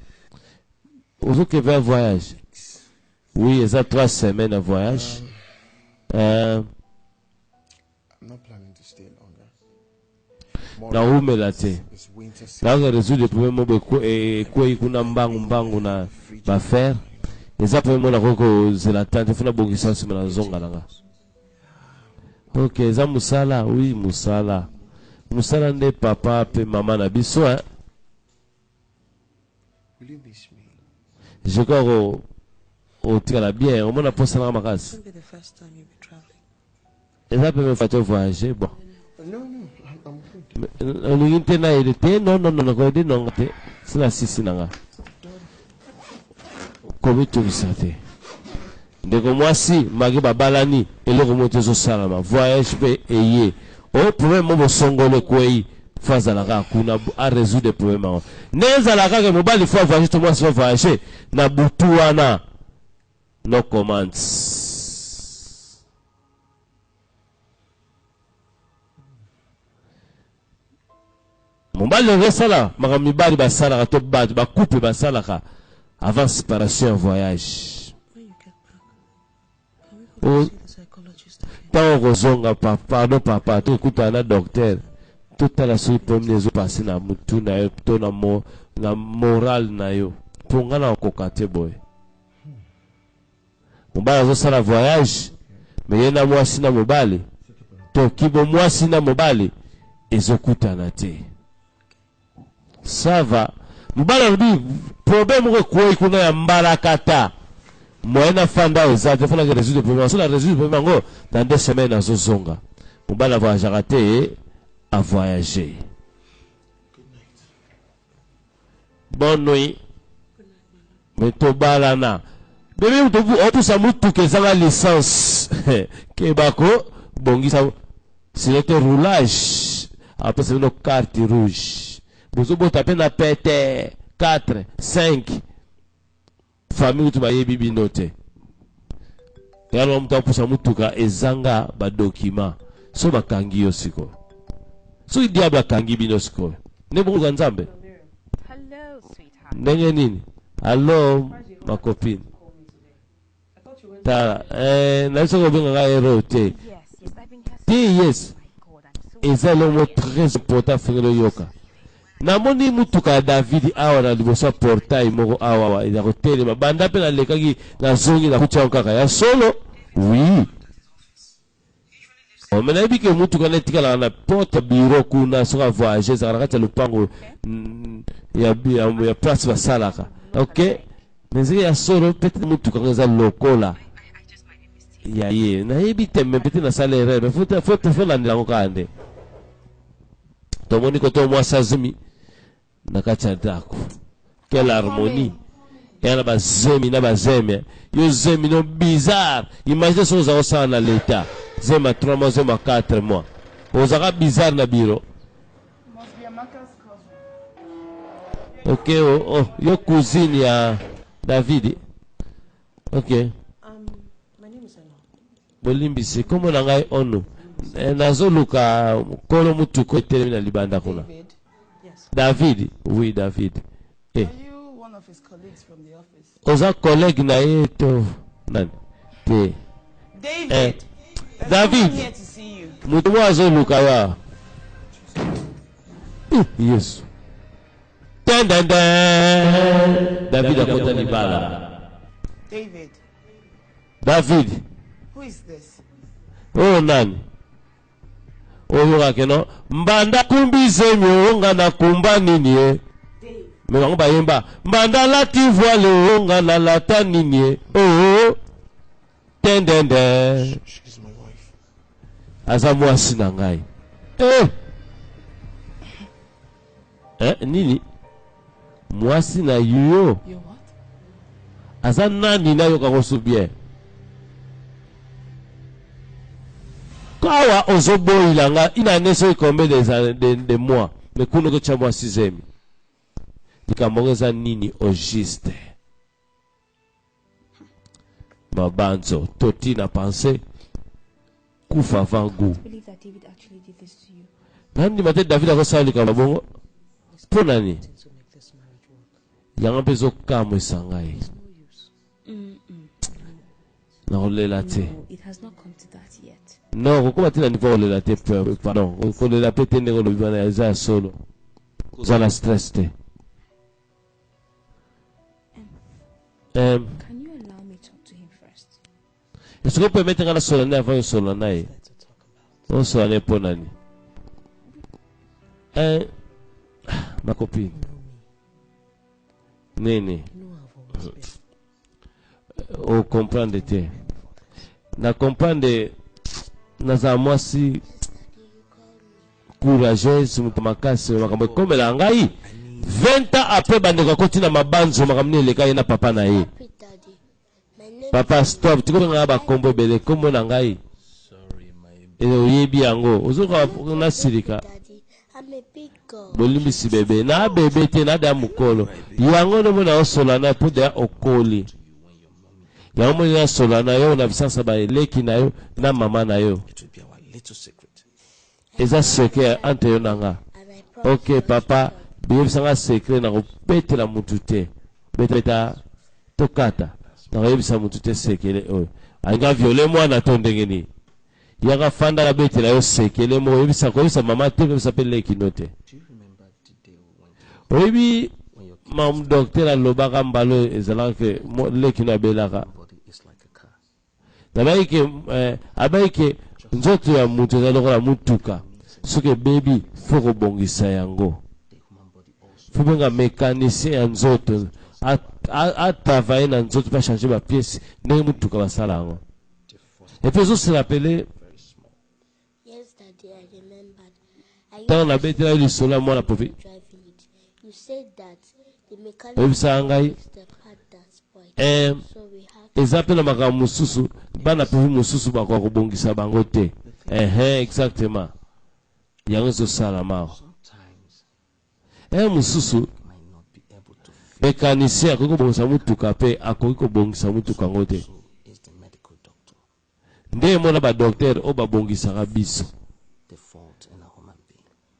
Ozo que va voyage. Oui, ça 3 semaines de voyage. I'm not planning to stay longer. Na umelate. It's winter season. Là on résout le problème mo ko ikuna mbangu na ba faire. Eza problème na koko zela tante funa bongisa sima na zonga langa. OK, eza musala, oui musala. Musala nde papa pe maman na biso hein. Will you miss me? Je crois au tirala bien, on m'a posé la makasi. Won't be the first time you'll be traveling. Eza pe me fait voyager bon. No, I'm good. On est na il était non ko de non te. C'est la sisi nanga. Comme tu le sais. Ndeko mwasi magi babalani eloko motezo salama voyage pe eye. O problème mo songole kwei faza la ka kuna a résoudre des problèmes. Neza la ka ke mobali faut voyager to mwasi faut voyager na butu wana. No comments. Mobali resala makamibali basala to batu ba couple basala ka avant séparation voyage. When you get back, can we go to see the psychologist again? Tant kozonga papa to kuta na docteur tout la suite problème les passer na mutu na yo to na moral na yo ponga na kokate boy. Mobali azosala voyage mais yena mwasi na mobali to kibo mwasi na mobali ezokutana te. Ça va. Mobali alobi problème ko kwei kuna ya mbarakata moyena fanda ozate fona que résoudre problème so la résoudre problème ngo dans 2 semaines azozonga. Mobali voyage raté a voyager. Bonne nuit. Mais to balana bébé mutu opusa mutu kezanga licence ke bako bongisa c'était roulage après c'est une carte rouge bozo bota pe na pete 4 5 famille tu bayebi binote yalo mutu opusa mutu ka ezanga ba document so bakangi yo siko so diable kangi bino siko ne bongo nzambe Hello, sweetheart. ndenge nini allo ma copine ta na so go benga ga erote Yes, I've been here. yes Oh my God, I'm so eza le mot très important fengelo yoka namoni mutuka ya David awa na liboso portail moko awa eza kotelema banda pe na lekaki na zongi na kutia kaka ya solo oui on mena bike mutuka netikala na porte bureau kuna soka voyager za kati ya lupango ya place basalaka okay mais ya solo peut-être mutuka ngeza lokola ya ye na ebite me peut-être na salaire mais faut faire la ndango kande tomoni koto mwa sazimi na kacha dako quelle harmonie yana bazemi na bazeme yo zemi no bizarre imagine so za osana na l'état zema 3 mois zema 4 mois ozaka bizarre na biro okay oh yo cousine ya David okay My name is Eno. bolimbisi komo na ngai ono nazoluka kolo mutuko etelemi na libanda kuna David oui David Are you one of his colleagues from the office? oza collègue na ye to nani te David David here to see you. mutu mwa azoluka ya Yesu David akota libala David Who is this? oh nani oyo kakeno mbanda kumbize myonga na kumba nini mewango bayemba mbanda lati voile onga na lata nini oh tendende She's my wife. aza mwasi na ngai nini mwasi na yuyo aza nani na yoka kosubie kawa ozobo ilanga ina neso ikombe de mois me kuno ko chamwa sizemi dikamongeza nini au juste mabanzo toti na penser kufa vangu believe that David actually did this to you. nani mate David akosali kama bongo pona ni yanga pezo kamo sangai na olela te It has not come to that yet. non ko batina niveau olela te pardon ko olela pe tende ko lobana ya za solo za la stress te Can you allow me to talk to him first? est-ce que vous pouvez mettre la solo na avant solo na e on so ane ponani ma copine nene o comprendre te na comprendre na za mwasi courageuse mutumakasi makambo comme la ngai 20 ans après bandeko kotina mabanzo makamni eleka na papa na ye papa stop tiko nga ba kombo bele kombo na ngai oyebi yango ozoka na sirika bolimbisi bebe na bebe te na da mukolo yango no mona osola na poda okoli yango mona osola na yo na bisansa ba eleki na yo na mama na yo eza secret entre yo na nga ok papa biyebisanga secret na kopetela mutu te beta tokata na koyebisa mutu te sekele oyo alinga viole mwana to ndenge nini yaka fanda la betela yo sekele mo yebisa koyebisa mama te koyebisa pe leki no te oyebi mam docteur alobaka mbalo ezalaka ke leki no abelaka abayike nzoto ya mutu eza lokola mutuka soki ebebi fo kobongisa yango fo benga mécanicien ya nzoto atravaille na nzoto mpe achange bapiese ndenge mutuka basala yango epuis ozose rappele ntango nabetela yo lisolo ya mwana profi oyebisaka ngai eza mpe na makambo mosusu bana profi mosusu bakoka kobongisa bango te exactement yango ezosala mao mosusu mécanicien akoki kobongisa mutuka mpe akoki kobongisa mutuka yango te nde mona badoktere oyo babongisaka biso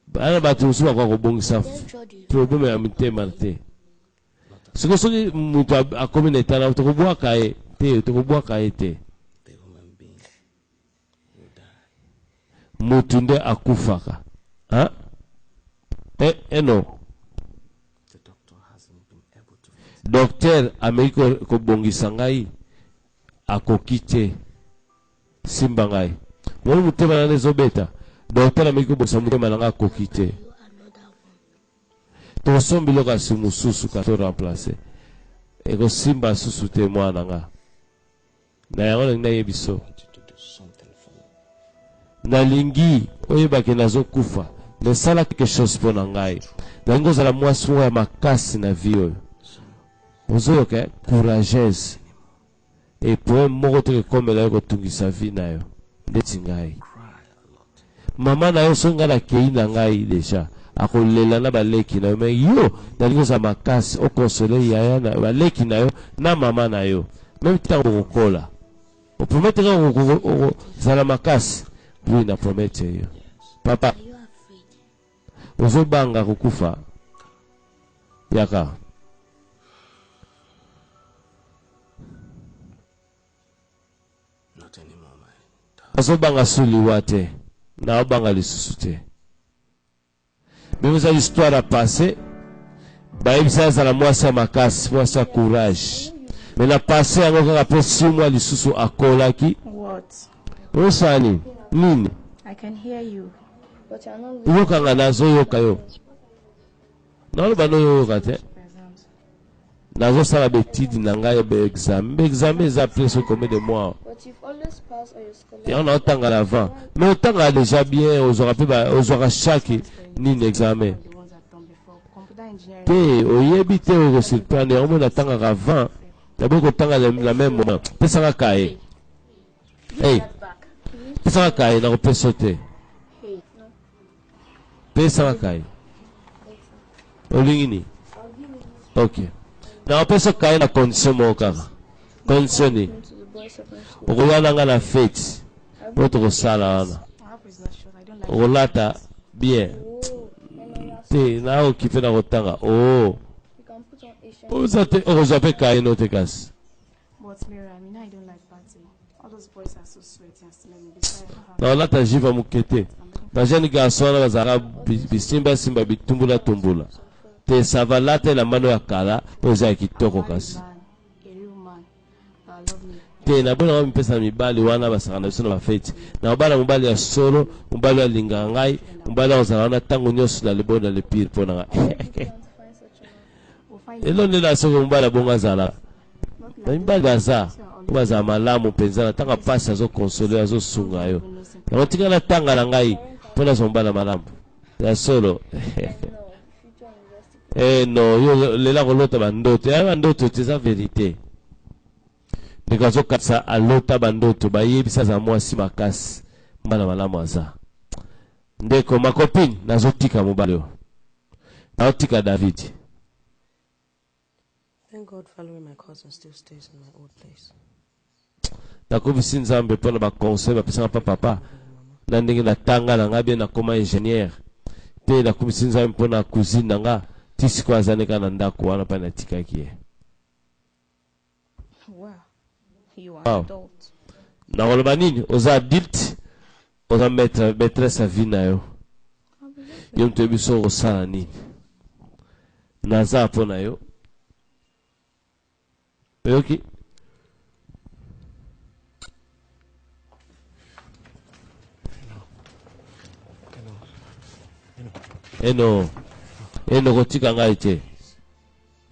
bana bato mosusu bakoka kobongisa probleme ya mitema te soki mutu akomi na etana tokobwaka ye te mutunde akufaka. Hein? Non. Docteur Ameriko kobongisa ngai akokite simba ngai. Mwana mutema na nezobeta. Docteur Ameriko bongisa mutema na akokite. To sombi loka simususu kato remplacer. Eko simba susu te mwana nga. Na yango na yebiso. Na lingi oyebaki nazo kufa. Ne sala quelque chose pour ngai. Na ngo zala mwasi ya makasi na vie. Ozo ke courageuse. Et pour moko te comme la ko tungisa vie na yo. Ndeti ngai. Mama na yo songa na kei na ngai deja. Akolela na baleki na yo me yo na ngo za makasi o consoler yaya na baleki na yo na mama na yo. Même temps kokola. O promettre ko zala makasi. Oui, na promette yo. Papa. Ozo banga kukufa. Yaka. Ozo banga suli wate. Na banga lisusu te. Même ça l'histoire a passé. Baïb ça la mwasi ya makasi, mwasi ya courage. Mais na passé encore après 6 mois lisusu akolaki. What? Osani. Nini? I can hear you. But you're not Yoka nga nazo yoka yo. Na ba no yoka te. Nazo sala betidi na ngai be examen. Be examen za presque combien de mois? But you've always passed all your scholarship. Et on a autant à l'avant. Mais autant à déjà bien aux aura chaque ni examen. Te oyebite au surprendre on a tant avant. D'abord autant à la même moment. Pesa ka kai. Hey. Pesa ka kai na ko sauter. Pesa ka kai. Olingini. OK. Na pesa kai na condition mo kaka. Conditionné. Okolana nga na fête. Votre sala wana. Okolata bien. Te na okipe na kotanga. Oh. Ozate ozape kai no te kas. But Mary, I mean I don't like party. All those boys are so sweaty and smelly. Besides, Na olata jiva mukete. Na jeni garçon na bazara bisimba simba bitumbula tumbula. Te savalate na mano ya kala oza kitoko kasi. Te na bona mpesa mibali wana basakana biso na bafeti na bana mobali ya solo mobali ya linga ngai mobali ozala na tango nyoso na lebona le pire pona nga elo ndela soko mobali bonga zala na mibali baza baza malamu penza na tanga pasi azo consoler azo sunga yo na tika na tanga na ngai pona zo mobali malamu ya solo no yo lela kolota bandoto ya bandoto c'est vérité. Nikazo katsa alota bandoto bayebisa za mwasi makasi mbana malamu aza ndeko makopini nazotika mobali yo naotika David. Thank God following my cousin still stays in my old place. Nakobisi nzambe pona ba conseil ba pesa papa na ndenge na tanga na ngabe na koma ingénieur pe nakobisi nzambe pona cousine na nga tisiko azaneka na ndako wana pa na tikaki. You are adult. Na koloba nini oza adulte oza maîtresse vie na yo yo mto biso osala nini naza pona yo oyoki eno kotika ngai te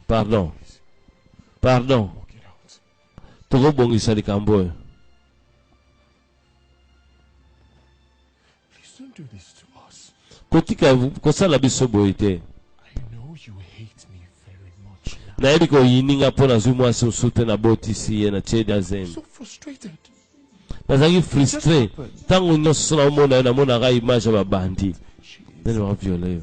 pardon tokobongisa likambo oyo. Kotika kosala biso boye te. Nayebi koyininga mpo nazwi mwasi mosusu te nabotisi ye na tiedi azemi. Nazalaki frustré ntango nyonso naomona yo namonaka image ya babandi nani baviole yo.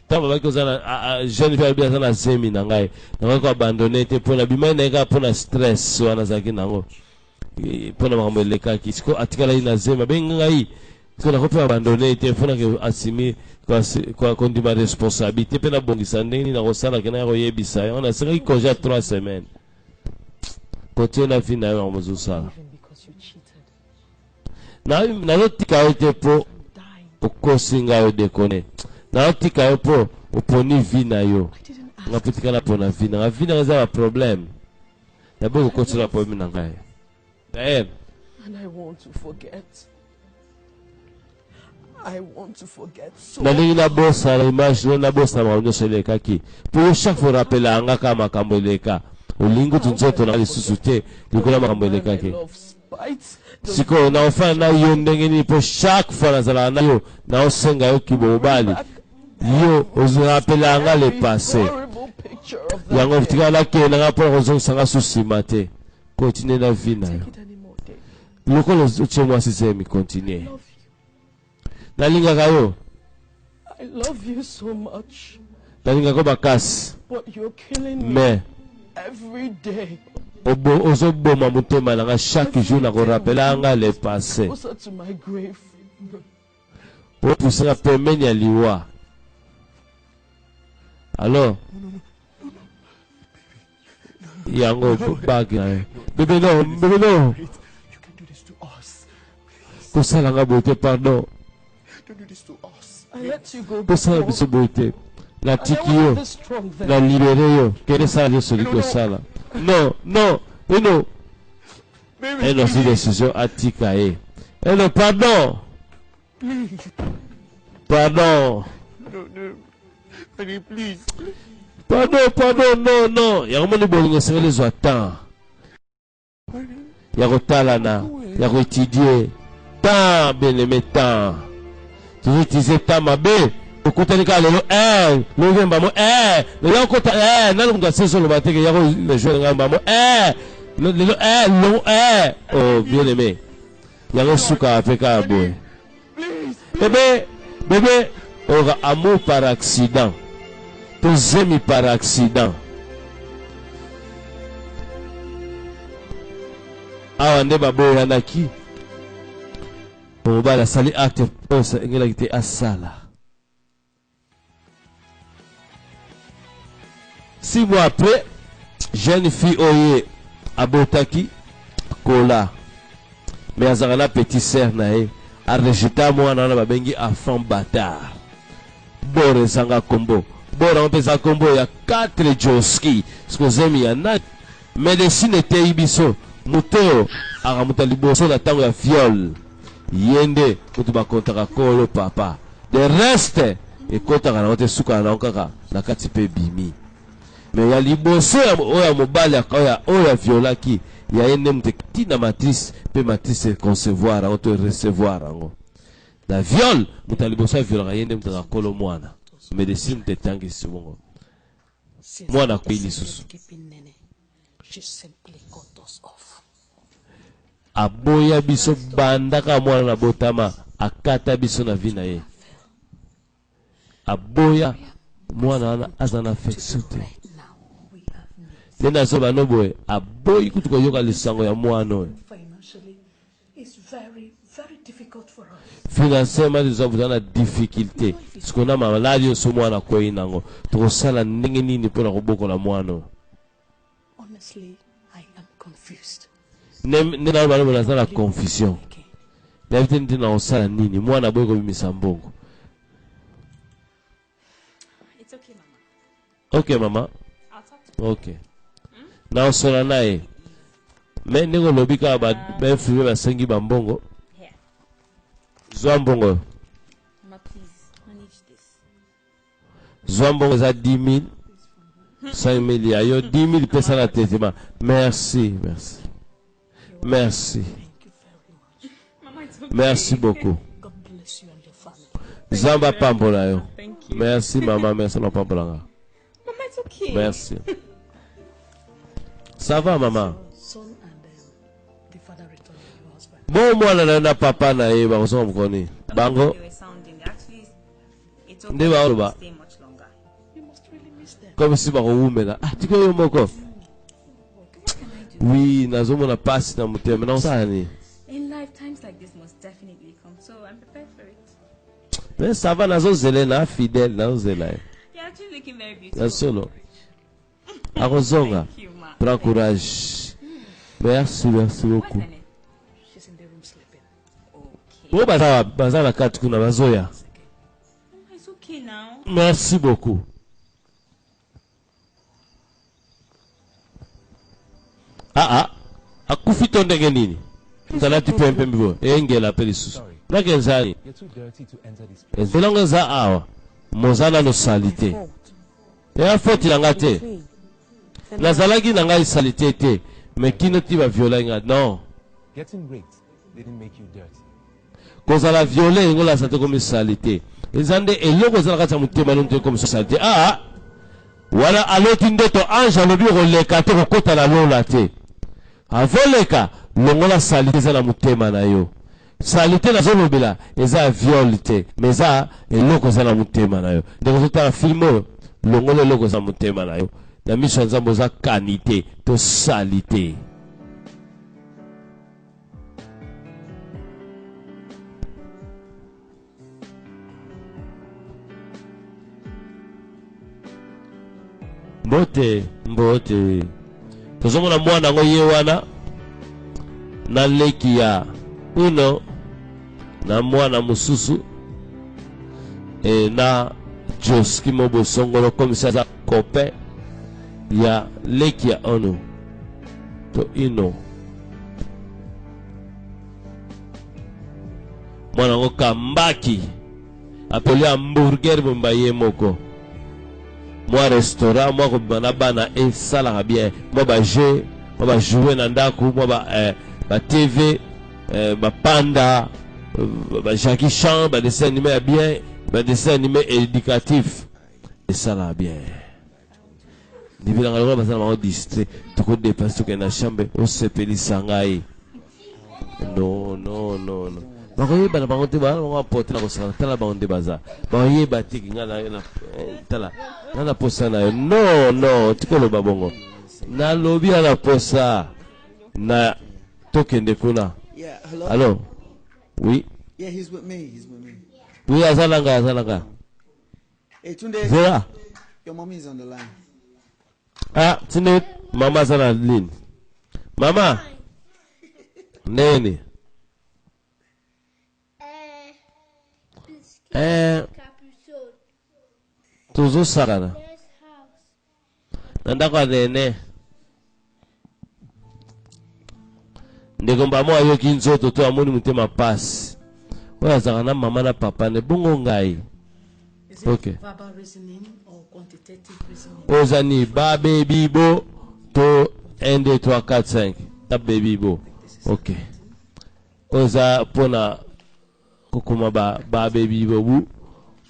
Tant que vous avez jeune fille bien ça na zemi na ngai na ko abandonner te pona bima na ka pona stress wana zaki nango pona mambo leka kisiko atikala ina zema benga ngai ko na ko pa abandonner te pona ke asimi kwa kondima responsabilité pe na bongisa ndeni na ko sala ke na ko yebisa on a saki koja 3 semaines côté na vie na yo mozo sala you cheated. Nazotika yo te po okosi ngai yo dekone. Nazotika yo po oponi vi na yo. Nga putikana po na vi na nga vi na nga za ba problème. Yabo okosila po mi na ngai. And I want to forget. I want to forget so nalingi na bosa la image na bosa ma onyo seleka ki pour chaque fois rappeler anga kama makambo eleka olingo tunzoto na lisusu te likola makambo eleka ki siko na ofana na yo ndenge ni pour chaque fois nazala na yo na osenga yo kibobali yo ozo rappeler anga le passé yango tikala ke na pour raison sanga susima te continue na vie na yo lokolo chemwa sisemi continue. I love you so much. But you're killing me every day. Chaque jour, na rappelanga le passé. Closer to my grave. Alors, yango bag bébé non, bébé non. You can do this to us. Kosalanga beauté, pardon. Don't do this to us. I let you go. Kosala biso beauté. La tiki yo, la libéré yo. Quel est ça le celui que ça là? Non, non, non. Et non, c'est décision atika eh. Et non, pardon. Pardon. No, no. Honey, please. Pardon, pardon, non, non. Y'a vraiment des bonnes choses les attend. Y'a retalana, y'a étudier. Tant, bien aimé, tant. Tu veux utiliser tant, ma bé. Okutani ka lelo le vemba mo le lo kota na lo nga seso lo bateke ya le jeu ngamba mo le oh bien aimé ya go suka afeka boy bébé aura amour par accident tes amis par accident awa nde baboya naki obala sali acte posa ngela kite asala. 6 mois après, jeune fille oye abotaki kola. Mais azarana petit sœur nae a rejeté moi na babengi enfant bâtard. Bore sanga combo. Bora on pesa combo ya 4 joski. Skozemi ya na médecine te ibiso. Muteo aramuta liboso na tango ya viol. Yende kutu ba kontaka kolo papa. De reste e kontaka na ote suka na okaka na kati pe bimi. Mais ya liboso ya mobali ya violaki ya ene mtekti na matrice pe matrice concevoir auto recevoir ngo da viol muta liboso ya viol ya ene mtaka kolo mwana médecine mtetangi simongo mwana kwili susu aboya biso bandaka mwana na botama akata biso na vina ye aboya mwana ana azana fexute nena so banoboe aboyi kutuko yoka lisango ya mwana financially is very difficult for us. Financièrement nous avons une difficulté parce qu'on a maladie so mwana ko inango to sala ndenge nini pona koboko la mwana. Honestly, I am confused. Nena bano na sala confusion. Na vitende na osala nini mwana boy ko bimisa mbongo. It's okay, mama. Okay, mama. I'll talk to you. Okay. Na osola nae me ndeko lobika ba friwe basengi bambongo zwa mbongo Mama, please manage this. zwa mbongo za 10,000 5,000 ya yo 10,000 pesa na traitement merci Mama, it's okay. merci beaucoup God bless you and your family. zamba pambola yo Thank you. merci mama merci na pambola nga Mama, it's okay. merci ça va maman Son and the father returned your husband. bon mwana na papa na ye ba kusoma mkoni bango They were sounding. Actually, it's okay. Ndiba oluba. Stay much longer. You must really miss them. comme si ba ko umela tiko yo moko oui nazomona pasi na mutema na usani In life, times like this must definitely come. So I'm prepared for it. mais ça va nazo zele na fidèle nazo zela You're actually looking very beautiful. ya solo akozonga Thank you, ma. prends courage merci What's beaucoup her name? Bo baza na kati kuna bazoya. It's okay now. Merci beaucoup. Akufi to ndenge nini? Ntalati pempe mbibo. Engela pelisusu. Nakenzani. You're too dirty to enter this place. Ezolanga za awa. Mozana no salite. Ya faute nanga te. Nazalaki nanga salite te. Mais kino ti ba violer non. Getting raped didn't make you dirty. Kozala violer ngola sa te comme salite. Ezande eloko zala kata mutema nte comme salite. Wala aloti ndoto ange alobi roleka te kokota na lola te. Avoleka longola salite za na mutema na yo. Salite na zolobela eza viol te, mais za eloko za na mutema na yo. Ndeko zotala filmo longola eloko za mutema na yo. Na miso nzambo za kanite to salite. Mbote tozomona mwana ngo ye wana na leki ya uno na mwana mususu na Joski mobo songolo komisa za kope ya leki ya ono to ino mwana ngo kambaki apeli hamburger bomba ye moko moi restaurant moi ko na bana e sala bien moi ba jeu moi ba jouer na ndako moi ba TV ba panda ba Jackie Chan ba dessin animé bien ba dessin animé éducatif et sala bien dibila ngalo ba sala ma distrait to ko dépasser que na chambre on se pelisa ngai non bakoye bana bango te bana bango apote na kosala tala bango nde baza bakoye batiki nga na tala na posa na yo non tikoloba bongo nalobi na posa na tokende kuna. Yeah, hello? Hello? Oui? Yeah, he's with me. Oui, azalanga. Hey, Tunde. Zera? Your mommy is on the line. Tunde, mama's on the line. Mama? Nene? Tuzo sarana. Nanda kwa nene. Ndegomba mo ayoki nzoto to amoni mutema pasi. Oya zaka mama na papa ne bongo ngai. Is it verbal reasoning or quantitative reasoning? Ozani ba baby bo to 1 2 3 4 5. Ta baby bo. Okay. Oza pona kokoma ba baby bo bu.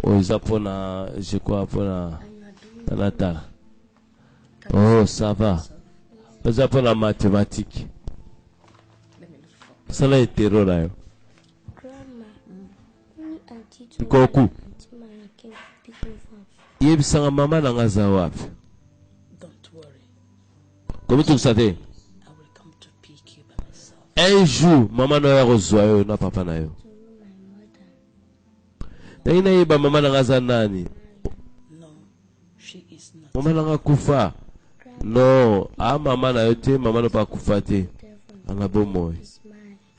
Oza pona je crois pona Natala. Oh, ça va. Oza pona mathématiques. Ça là est terror là. Koku. Yebisanga mama na ngaza wapi? Don't worry. Comment tu sais? I will come to pick you by myself. Un jour, maman na rozwa yo na papa na yo. Daina yeba mama na ngaza nani? No, she is not. Mama na ngakufa. No, mama na yo te, mama na pa kufa te. Anga bomoy.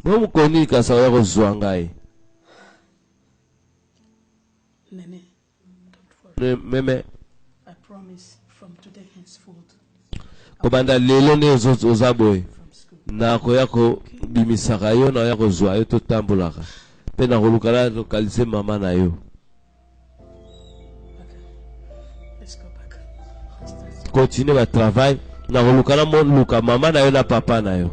Bomu koni kasa ya rozwa ngai. Nene, don't worry. Meme. I promise from today henceforth. Kobanda lelo ne ozaboy. Na ko yako bimisaka yo na yako zwa yo to tambulaka. Pe na kolukala localiser mama na yo. Let's go back. Continue ba travail na kolukala mo luka mama na yo na papa na yo.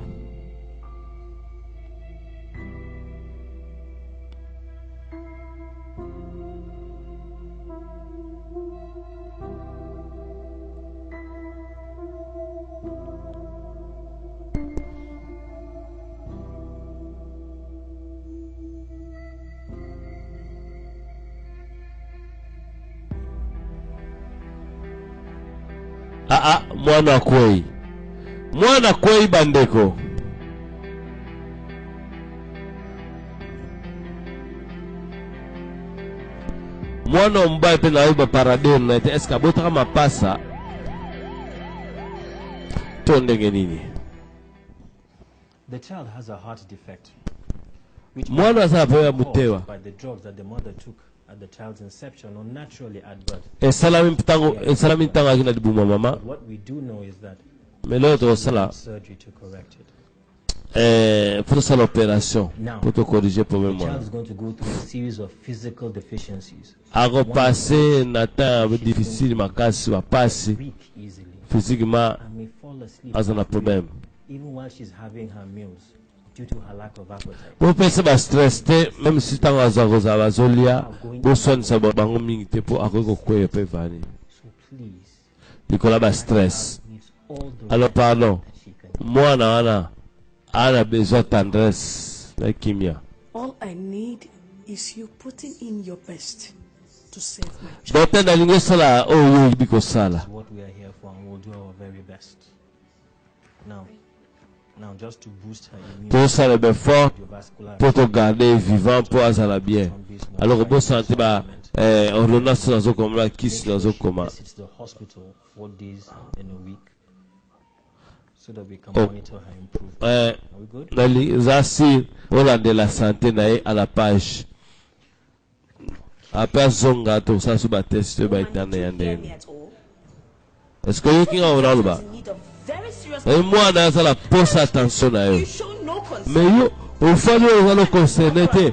Mwana kwei bandeko. Mwana mbaye pe na yoba paradeo na ete eska botaka mapasa. Tondenge nini? The child has a heart defect. which Mwana might za be boya caused mutewa. by the drugs that the mother took at the child's inception or naturally at birth. Esalami tango akina dibuma mama. But what we do know is that Melo to sala surgery to correct it. pour ça l'opération Now, pour te corriger the problème child moi. is going to go through a series of physical deficiencies. A repasser na temps difficile makasi wa pasi Weak easily. physiquement And may fall asleep azana problème. even while she's having her meals due to her lack of appetite. Pour penser ba stress te même si tango azagoza bazolia bo sonisa bango mingi te pour akoko kwe pe vani. So please, Nicolas ba stress. needs all the Alors pardon. that she can. Moi na ana besoin de tendresse na kimia. All I need is you putting in your best to save my child. Docteur nalingi sala oyo biko sala. That's what we are here for, and we'll do our very best. Now, just to boost her immune Pour ça le fort cardiovascular pour te garder vivant pour azala bien. Alors bon santé ba ordonnance nazo koma kiss nazo koma. visits the hospital 4 days in a week so that we can Oh. monitor her improvement. Are we good? Nali zasi ola de la santé na à la page. Après zonga to ça sur ba test ba itana yande. Est-ce que you king aura lo ba? Et moi na ça la pose attention na yo. Mais yo au fond yo va concerner te.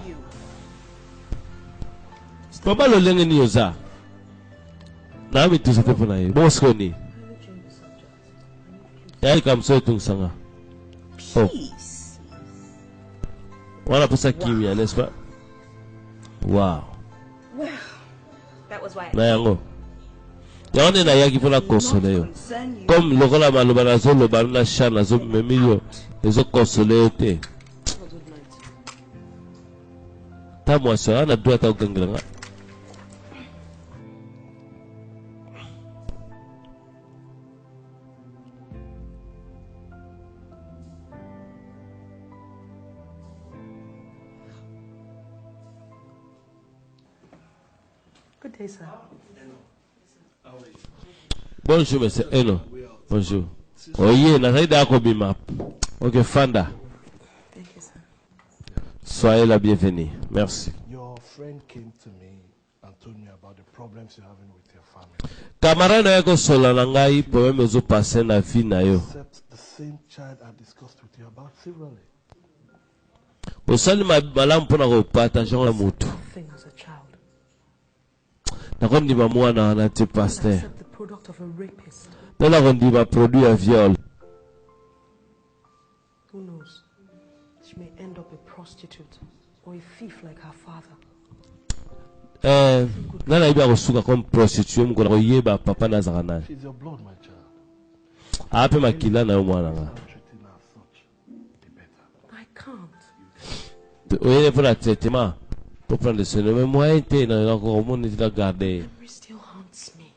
Papa lo lenge ni yoza. Na mi tu se te pona ye. Bon skoni. Yai kam so tung sanga. Oh. Voilà pour ça kimia, n'est-ce pas? Wow. Well, that was why. Na yango. Yaone na yaki pour la consoler yo. Comme lokola maloba na zo loba na shana zo memilio. Ezo consoler yo te. Ta moi so ana doit ta ganganga. Good day, sir. Bonjour monsieur Eno. Bonjour. Oye na zaida yako bima. OK Fanda. Thank you, sir. Soyez la bienvenue. Merci. Your friend came to me and told me about the problems you're having with your family. Camarade yako sola na ngai problème ozo passer na vie na yo. Except the same child I discussed with you about severally. Osali malamu mpona kopartage na mutu. Thing as a child. Nakondima mwana wana te pasteur. Accept the product of a rapist. Tala kondima produit ya viol. Who knows? She may end up a prostitute or a thief like her father. Nana ibi akosuka comme prostituée mukona koyeba papa nazaka nani. She's your blood, my child. Ape makila na yo mwana nga. Treating her as such, the better. I can't. Oyele mpona traitement pour prendre soin. Mais moi te na encore au monde la garder. Memory still haunts me.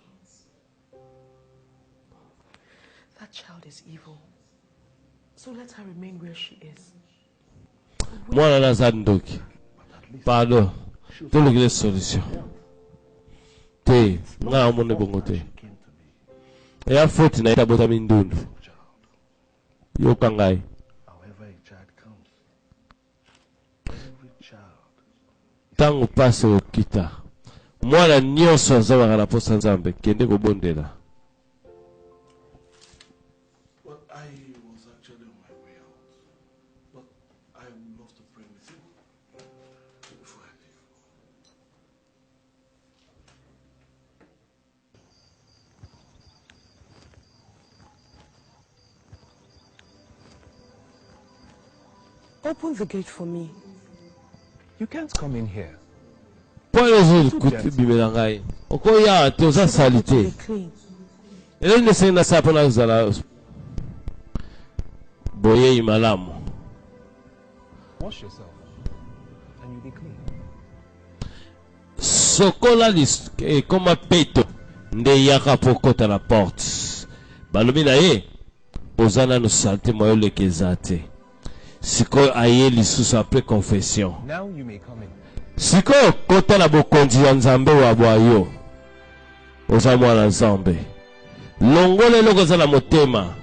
That child is evil. So let her remain where she is. Mwana naza ndoki. Pardon. Tolokile solution. Te nga omone bongo te. Ya faute na itabota mindundu. Yo kangai. However a child comes, every child. Tango pase okita. Mwana nyonso azalaka na posa nzambe kende kobondela. Well, I was actually on my way out, but I would love to pray with you before I leave. Open the gate for me. You can't come in here. Pole zuri kuti bimela ngai. Okoya te oza salite. Be clean. Ele nese na sapa na zala. Boye imalamu. Wash yourself, and you'll be clean. Sokola koma peto nde yaka pokota na porte. Balobi na ye ozana no salte moyo lekeza te. Siko aye lisusu après confession. Now you may come in. Siko kota na bokonzi ya nzambe wa bwayo. Oza mwana nzambe. Longole loko za na motema.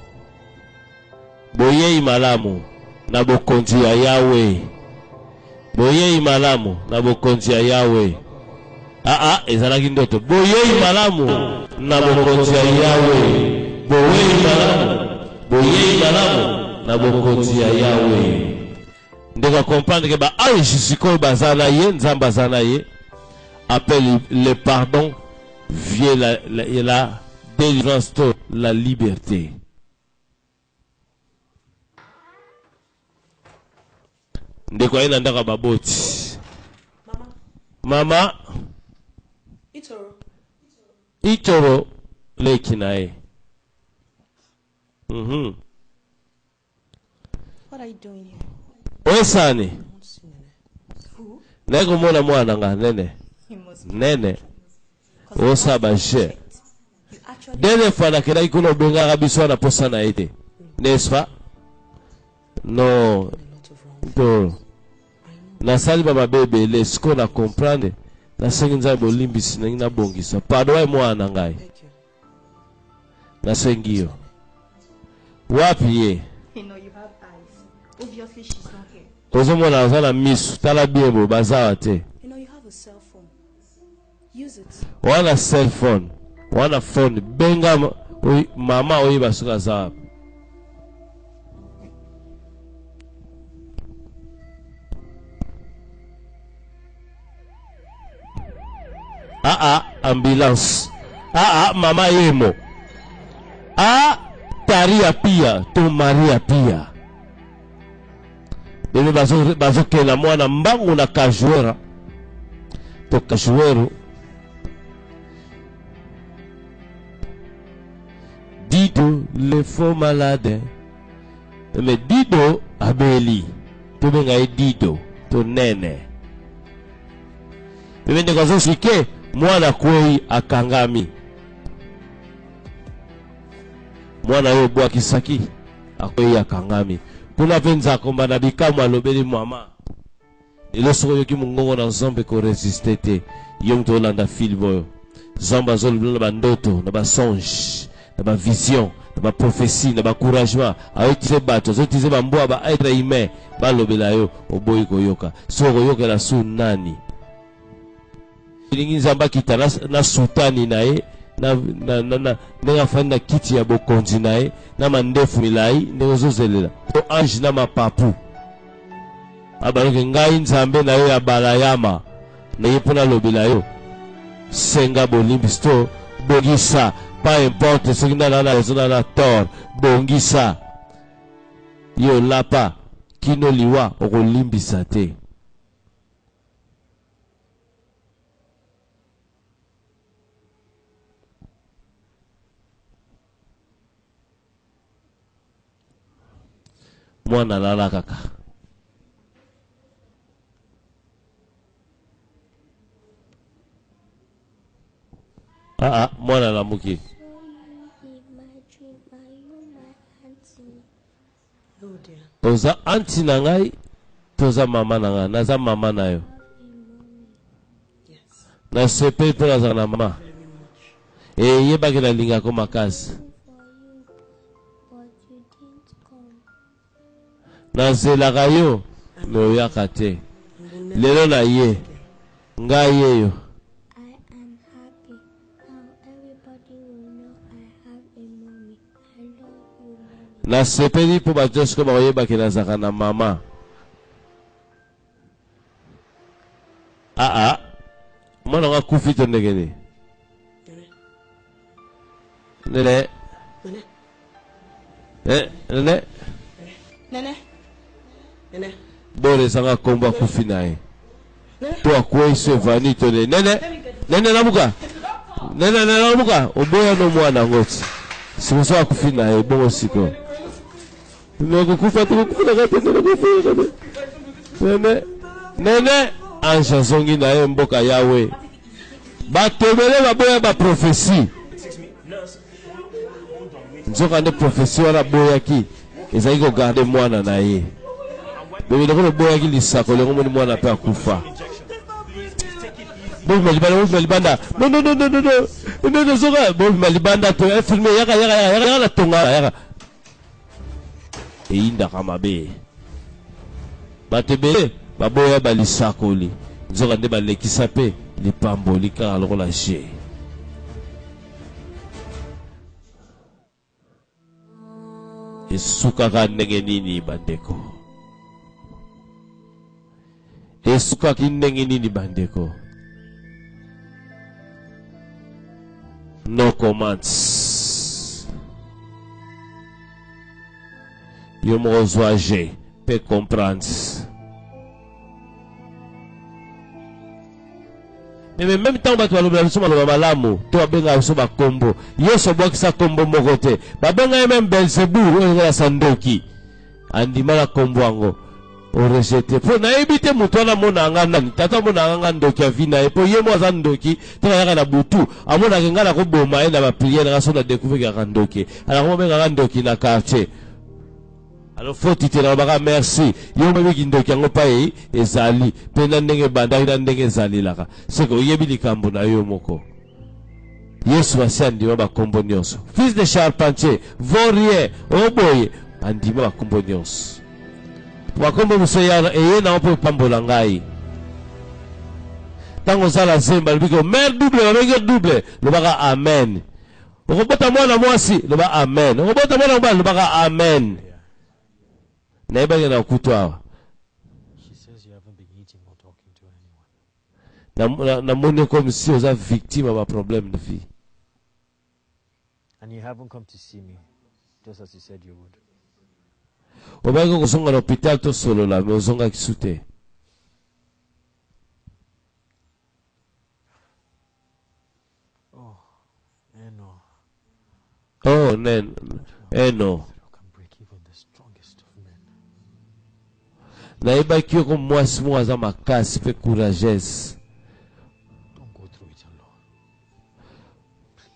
Boye imalamu na bokonzi ya Yahweh. boyei malamu na bokonzi ya Yahweh. Ezalaki ndoto. Boyei malamu na bokonzi ya Yahweh. Boyei malamu na bokonzi ya Yahweh. Ndeka comprendre que ba jusqu'au bazana ye nzamba zana ye appelle le pardon vient la délivrance, la liberté. Ndeko ina ndaka baboti. Mama Itoro leki nae. What are you doing here? Osani. Nego mona mwana nga nene. Nene. Osa baje. Dene fana kila ikuno benga kabisa na posa na ite. N'est-ce pas? Non. Do. Na sali baba bebe lesko na comprendre. Na senginza bolimbisi na ina bongisa. Pardon mwana ngai. Na sengio. Wapi ye? You know you have eyes. Obviously she's not here. Ozomona azana misu tala biebo bazawa te. You know you have a cell phone. Use it. Wana cell phone. Wana phone benga mama oyi basuka zawa. Ambulance. Mama yemo. Taria pia, to Maria pia. Bebe bazoke na mwana mbangu na kajuera. To kajuero. Dido le faux malade. Mais Dido abeli. To benga Dido, to nene. Bebe ndekazo sike mwana kwei akangami. Mwana yo bwa kisaki akwei akangami. Puna penza komba na bikamu alobeli mama. Ilosoko yoki mungongo na zombe ko resiste te. Yom to landa filbo. Zomba zolo ba ndoto, na ba songe, na ba vision, na ba prophétie, na ba encouragement. Ayotize bato, ayotize ba mboa ba être humain, ba lobela yo oboyi koyoka. So koyoka la su nani. Ilingi nzamba kita na sultani nae. Na fanda kiti ya bokonzi nae na mandefu milai ndezo zelela to ange na mapapu abaloke ngai nzambe na yo ya balayama na yepona lobila yo senga bolimbisto bongisa pas importe ce qui na na tor bongisa yo lapa kino liwa okolimbisa te. Mwana lala kaka. Mwana la muki. Toza anti na ngai, toza mama na ngai, naza mama na yo. Na sepe po naza na mama. Yeba kila linga ko makasi. Na zelaka yo me oyaka te. Lelo na ye ngai yeyo. Na sepeli po bajosko ba oyebaki nazaka na mama. Mwana nga kufi to ndegeni. Nene. Nene. Nene. Nene. Bore sanga komba kufi nae. To akwe se vani to ne. Nene. Nene namuka. Nene namuka. Oboya no mwana ngoti. Simoso akufi nae bongo siko. Nene kufa to kufa na kate nene. Nene anja zongi nae mboka Yahweh. Batebele baboya ba prophétie. Nzoka nde prophétie wana boya ki. Ezali ko garder mwana na ye. Bebe ndeko boya ki lisako lengo moni mwana pe akufa. Bo malibanda. No zoka bo malibanda to filme yaka la tonga yaka. Inda kama be. Batebele baboya balisakoli nzoka nde balekisa mpe lipamboli kaka lokola je. Esukaka ndenge nini bandeko? Esukaki ndenge nini bandeko? No comments. Yo moko zwa je pe comprendre. Mais même temps bato balobela biso maloba malamu to babenga biso bakombo yeso bwakisa kombo moko te babenga même Belzebul oyo ngala sandoki andima la kombo yango o rejeté po nayebi te moto wana mona nga nani tata mona nga ndoki avina e po ye mo aza ndoki tena yaka na butu amona kenga na koboma ye na ba prière na so na découvrir ka ndoki ala ko benga nga ndoki na quartier. Alors faut tu te baka merci yo mbebi kindoki yango pa e ezali pena ndenge bandaki na ndenge ezali laka seko yebi likambo na yo moko. Yesu asi andima bakombo nyonso fils de charpentier vaurien oboye andima bakombo nyonso bakombo moso yana eye na mpo pambola ngai tango zala zemba lobiko mère double babenge double lobaka amen okobota mwana mwasi loba amen okobota mwana mobali lobaka amen. She says you haven't been eating or talking to anyone. Namoni comme si vous êtes victime d'un problème de vie. And you haven't come to see me, just as you said you would. Obaiko kusonga na hospital to solo la, mais ozonga kisute. Oh, no. Oh, no. Naïba qui est comme moi, si moi, à ma casse, fait courageuse.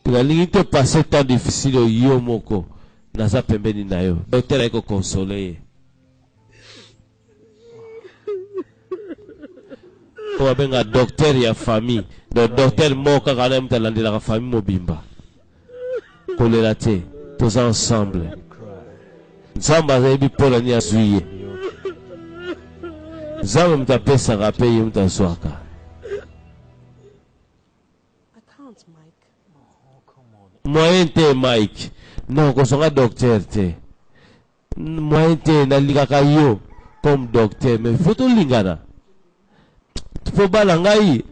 La ligne te passe tant difficile, yo moko, naza pembeni na yo. Docteur eko consoler. Owa benga docteur ya famille. Le docteur moka kana mtalandi la famille mobimba. Kolera te, tous ensemble. Nzamba zaidi pola ni azuye. Zawe mtapesa ngape ye mtaswaka. I can't, Mike. Oh, come on. Moyen te Mike. Non, kosonga docteur te. Moyen te nalikaka yo comme docteur, mais faut to lingana. Faut bala ngai.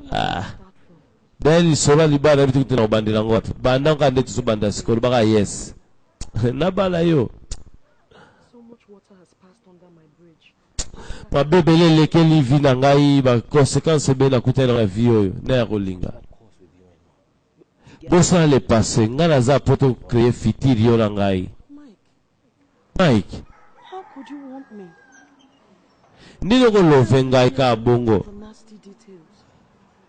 Dali sola libana bitu tena obandela ngota. Banda ngande tsu banda sikolo baka yes. Na bala yo. So much water has passed under my bridge. Ma bebele lekeli vi na ngai ba conséquence be na kutela na vie oyo na ya kolinga. Bosa le passé ngana za poto créer futur yo na ngai. Mike. How could you want me? Ndino ko love ngai ka bongo.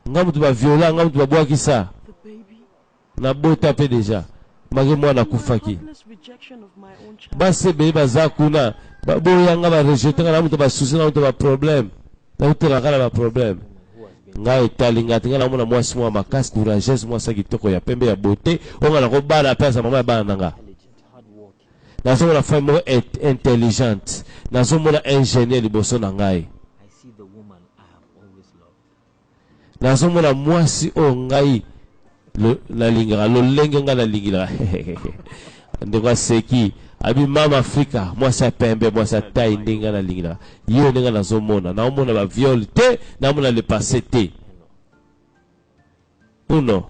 Ngamutu ba viola ngamutu ba bwakisa. Na bota pe déjà. Mage mwana kufaki. Base be baza kuna boyanga ba rejeter na mutu ba souci na mutu ba problème. Na mutu na kala ba problème. Ngai talinga tinga mona mwasi mwa makasi courageuse mwa sa kitoko ya pembe ya beauté onga na ko bana pesa mama ya bana nanga. Nazo la femme intelligente. Nazo mona ingénieur liboso na ngai. Nazo mona mwasi o ngai la linga lo lenge nga la lingira. Ndekwa seki abi mama Afrika mwasi ya pembe mwasi ya tai ndinga na lingira. Yo ndinga nazo mona na mona ba viol te na mona le passé te. Uno.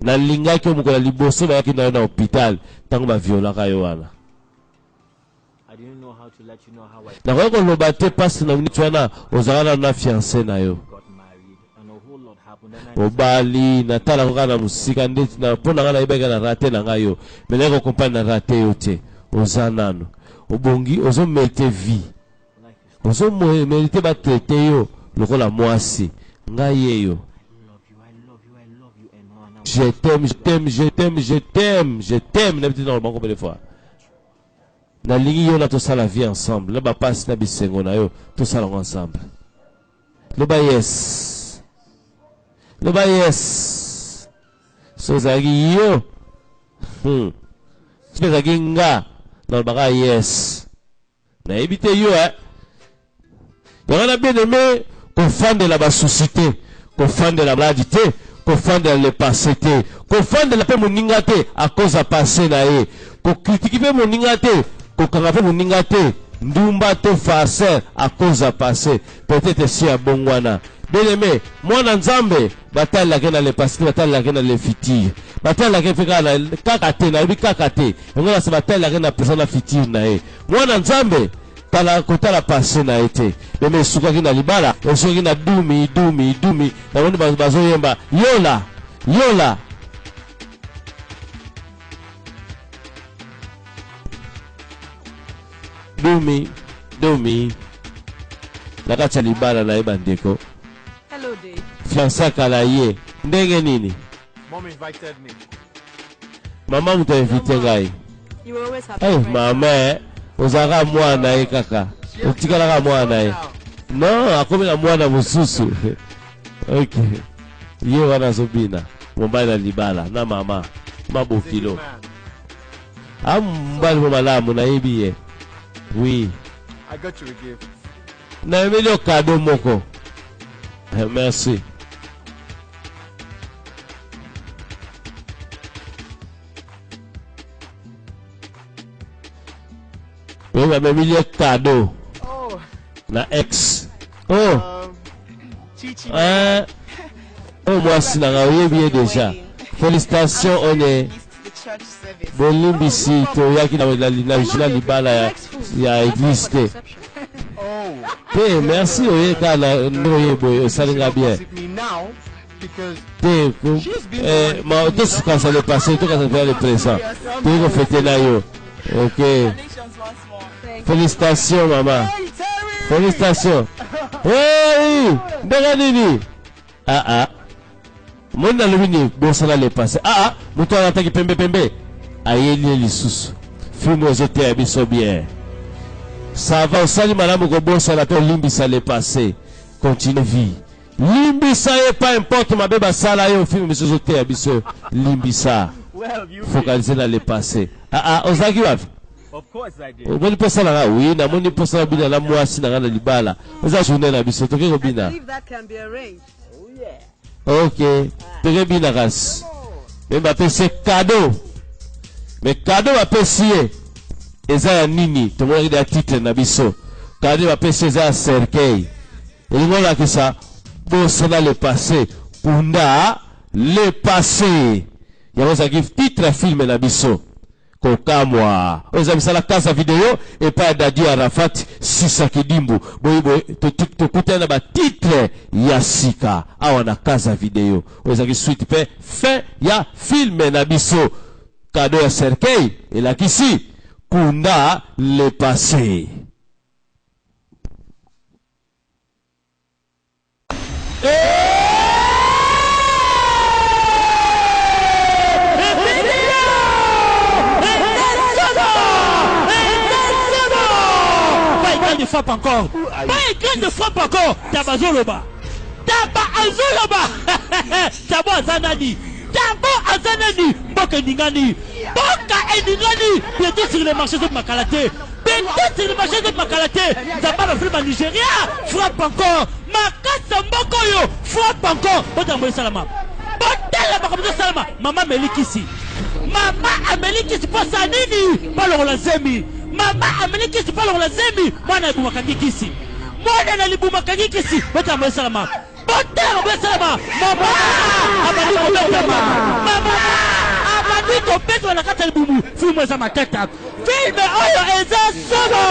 Na linga ki omukola liboso na yaki na na hôpital tango ba viola ka yo wana. Na kwa koloba te passe na minute wana ozala na fiancé na yo. Obali na tala ko kana musika ndeti na pona kana ibeka na rate na ngayo. Meneko compagnie na rate yo te. Ozanano. Obongi ozo mete vie. Ozo mérite ba traiter yo lokola mwasi. Ngaye yo. Je t'aime, je t'aime, je t'aime, je t'aime, je t'aime. N'habite dans le banc combien de fois. Na lingi yo na to sala vie ensemble. Le ba passe na bisengo na yo to sala ensemble. Le ba yes. Le ba yes. So zagi yo. Speza ginga. Na ba yes. Na ebite yo On a bien aimé qu'on fende la société, qu'on fende la maladité, qu'on fende le passé, qu'on fende la paix moningate à cause de passé nae, qu'on critique mon ningate, qu'on canapé mon ningate, ndumba to farceur à cause de passé, peut-être si à bongwana. Bien aimé, moi dans Nzambe, bataille la guerre dans le passé, bataille la guerre dans le futur. Bataille la guerre fait kakate, na bi kakate. On a se bataille la guerre dans personne futur nae. Moi dans Nzambe, tala kota la passé na été. Mais suka kina libala, suka kina dumi. Na woni bazo yemba, yola. Dumi. Na kacha libala na ebandeko. Hello, Dave. Fiança kalaye. Ndenge nini? Mom invited me. Mama mto invite ngai. You always have Hey, mama, ozaka mwana ye kaka. Utikala mwana ye. No, akomela mwana mususu. Okay. Ye wana zobina. Mbala libala na mama. Mabokilo. Mbali malamu na yebiye. Oui. I got you a gift. Na emilio kado moko. Merci. Oui, ma emilio kado. Oh. Na ex. Oh. Oh, moi, si n'a rien bien déjà. Félicitations, on est. Bolimbisi, to yaki na jina libala ya église te. Te, merci oye ka na noye boy, salinga bien. Te, ma to se quand ça le passé, to quand ça fait le présent. Te ko fêter na yo. OK. Félicitations maman. Félicitations. Hey! Ndanga nini? Mona lubini bosala le passé. Muto anataki pembe. Ayeli lisusu. Film ozote ya biso bien. Ça va osali malamu ko bosala to limbisa le passé. Continue vie. Limbisa ye pas importe ma beba sala yo film ozote ya biso limbisa. Focaliser dans le passé. Ozaki wapi? Of course I did. Moni posala nga oui, na moni posala bina na mwasi na ngana libala. Oza journée na biso toke ko bina. I believe that can be arranged. Oh yeah. Ok, toke bina gas. Même apesi cadeau. Mais cadeau apesi eza ya nini? Tomona kida titre na biso. Cadeau apesi eza ya cercueil. Elingola kisa bosala le passé. Kunda le passé. Yango za give titre film na biso. Kokamwa. Oza misala kaza video et pas Dadi Arafat Sisa Kidimbu. Boy to kutana ba titre ya sika. Awana kaza video. Oza ki suite pe fin ya film na biso. Cadeau ya cercueil et la kisi Kunda le passé. De frappe encore. Pas écran de frappe encore. Tabazoloba. Tabo Azanani. Boka Ningani. Bientôt sur les marchés de Makalate. Bientôt sur les marchés de Makalate. Zaba va faire Nigeria. Frappe encore. Makasa Mokoyo. Frappe encore. Botambo Salama. Botela Bakabuto Salama. Maman Melikisi. Maman Amelikisi pour Sanini. Pas le Zemi. Mama ameliki si palo la zemi mwana ibumakaji kisi mwana na libumakaji kisi bota msalama bota msalama mama abadi ko peto na kata libumu filmu za matata filme oyo eza sobo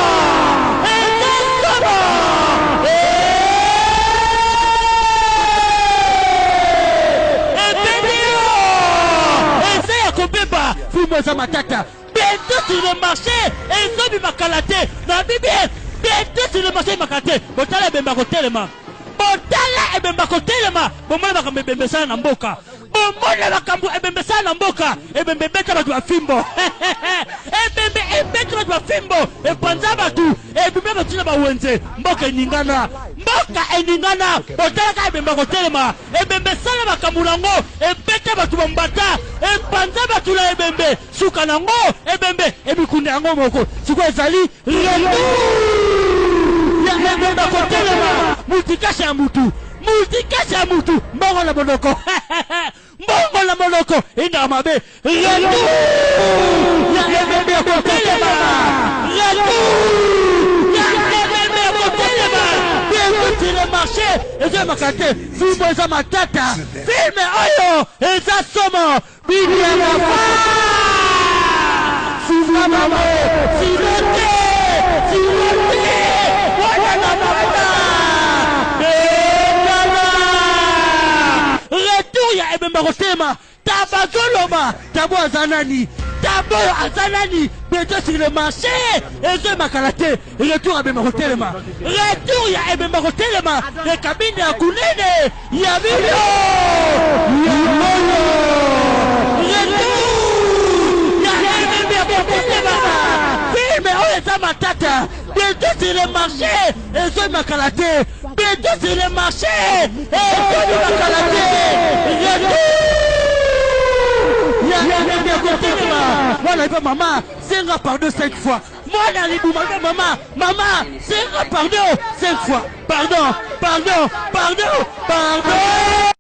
eza ya kobeba filmu za matata. Bientôt sur le marché, et ils ont mis ma qualité. Non, bientôt sur le marché, ma qualité. Botala et Bemba Kotelema. Botala et Bemba Kotelema. Bomona Makambe Bembesa Namboka. Bomona Makambu et Bembesa Namboka. Et Bembeta Batua Fimbo. Et Bembeta Batua Fimbo. Et Panzaba tout. Et Bembeta Batua Wenze. Mboka Ningana. Mboka Ningana. Botala et Bemba Kotelema. Et Bembesa Makamulango. Et Beta Batua Mbata. Et Panzaba tout la Ebembe. Sukanango. Ebembe. Et Bikunde Ango Moko. C'est quoi Zali? Ya Bemba Kotelema. multikasha ya mutu multikasha ya mutu mbongo na monoko mbongo na monoko ina mabe retour ya bébé ya kotelema retour ya bébé ya kotelema bientôt sur le marché eza makate filme eza matata filme oyo eza somo bibi ya mafa filme mamo silote wana na mama retour ya ebemba kotema tabazoloma tabo azanani tabo azanani bientôt sur le marché ezo makalate retour ya ebemba kotelema retour ya ebemba kotelema le cabine ya kunene ya video ya moyo retour ya ebemba kotelema filme oyo eza matata bientôt sur le marché ezo makalate bientôt sur le marché ezo makalate Voilà, maman, c'est un pardon 5 fois. Moi, dans les bouts, maman, c'est un pardon 5 fois. Pardon, pardon, pardon, pardon.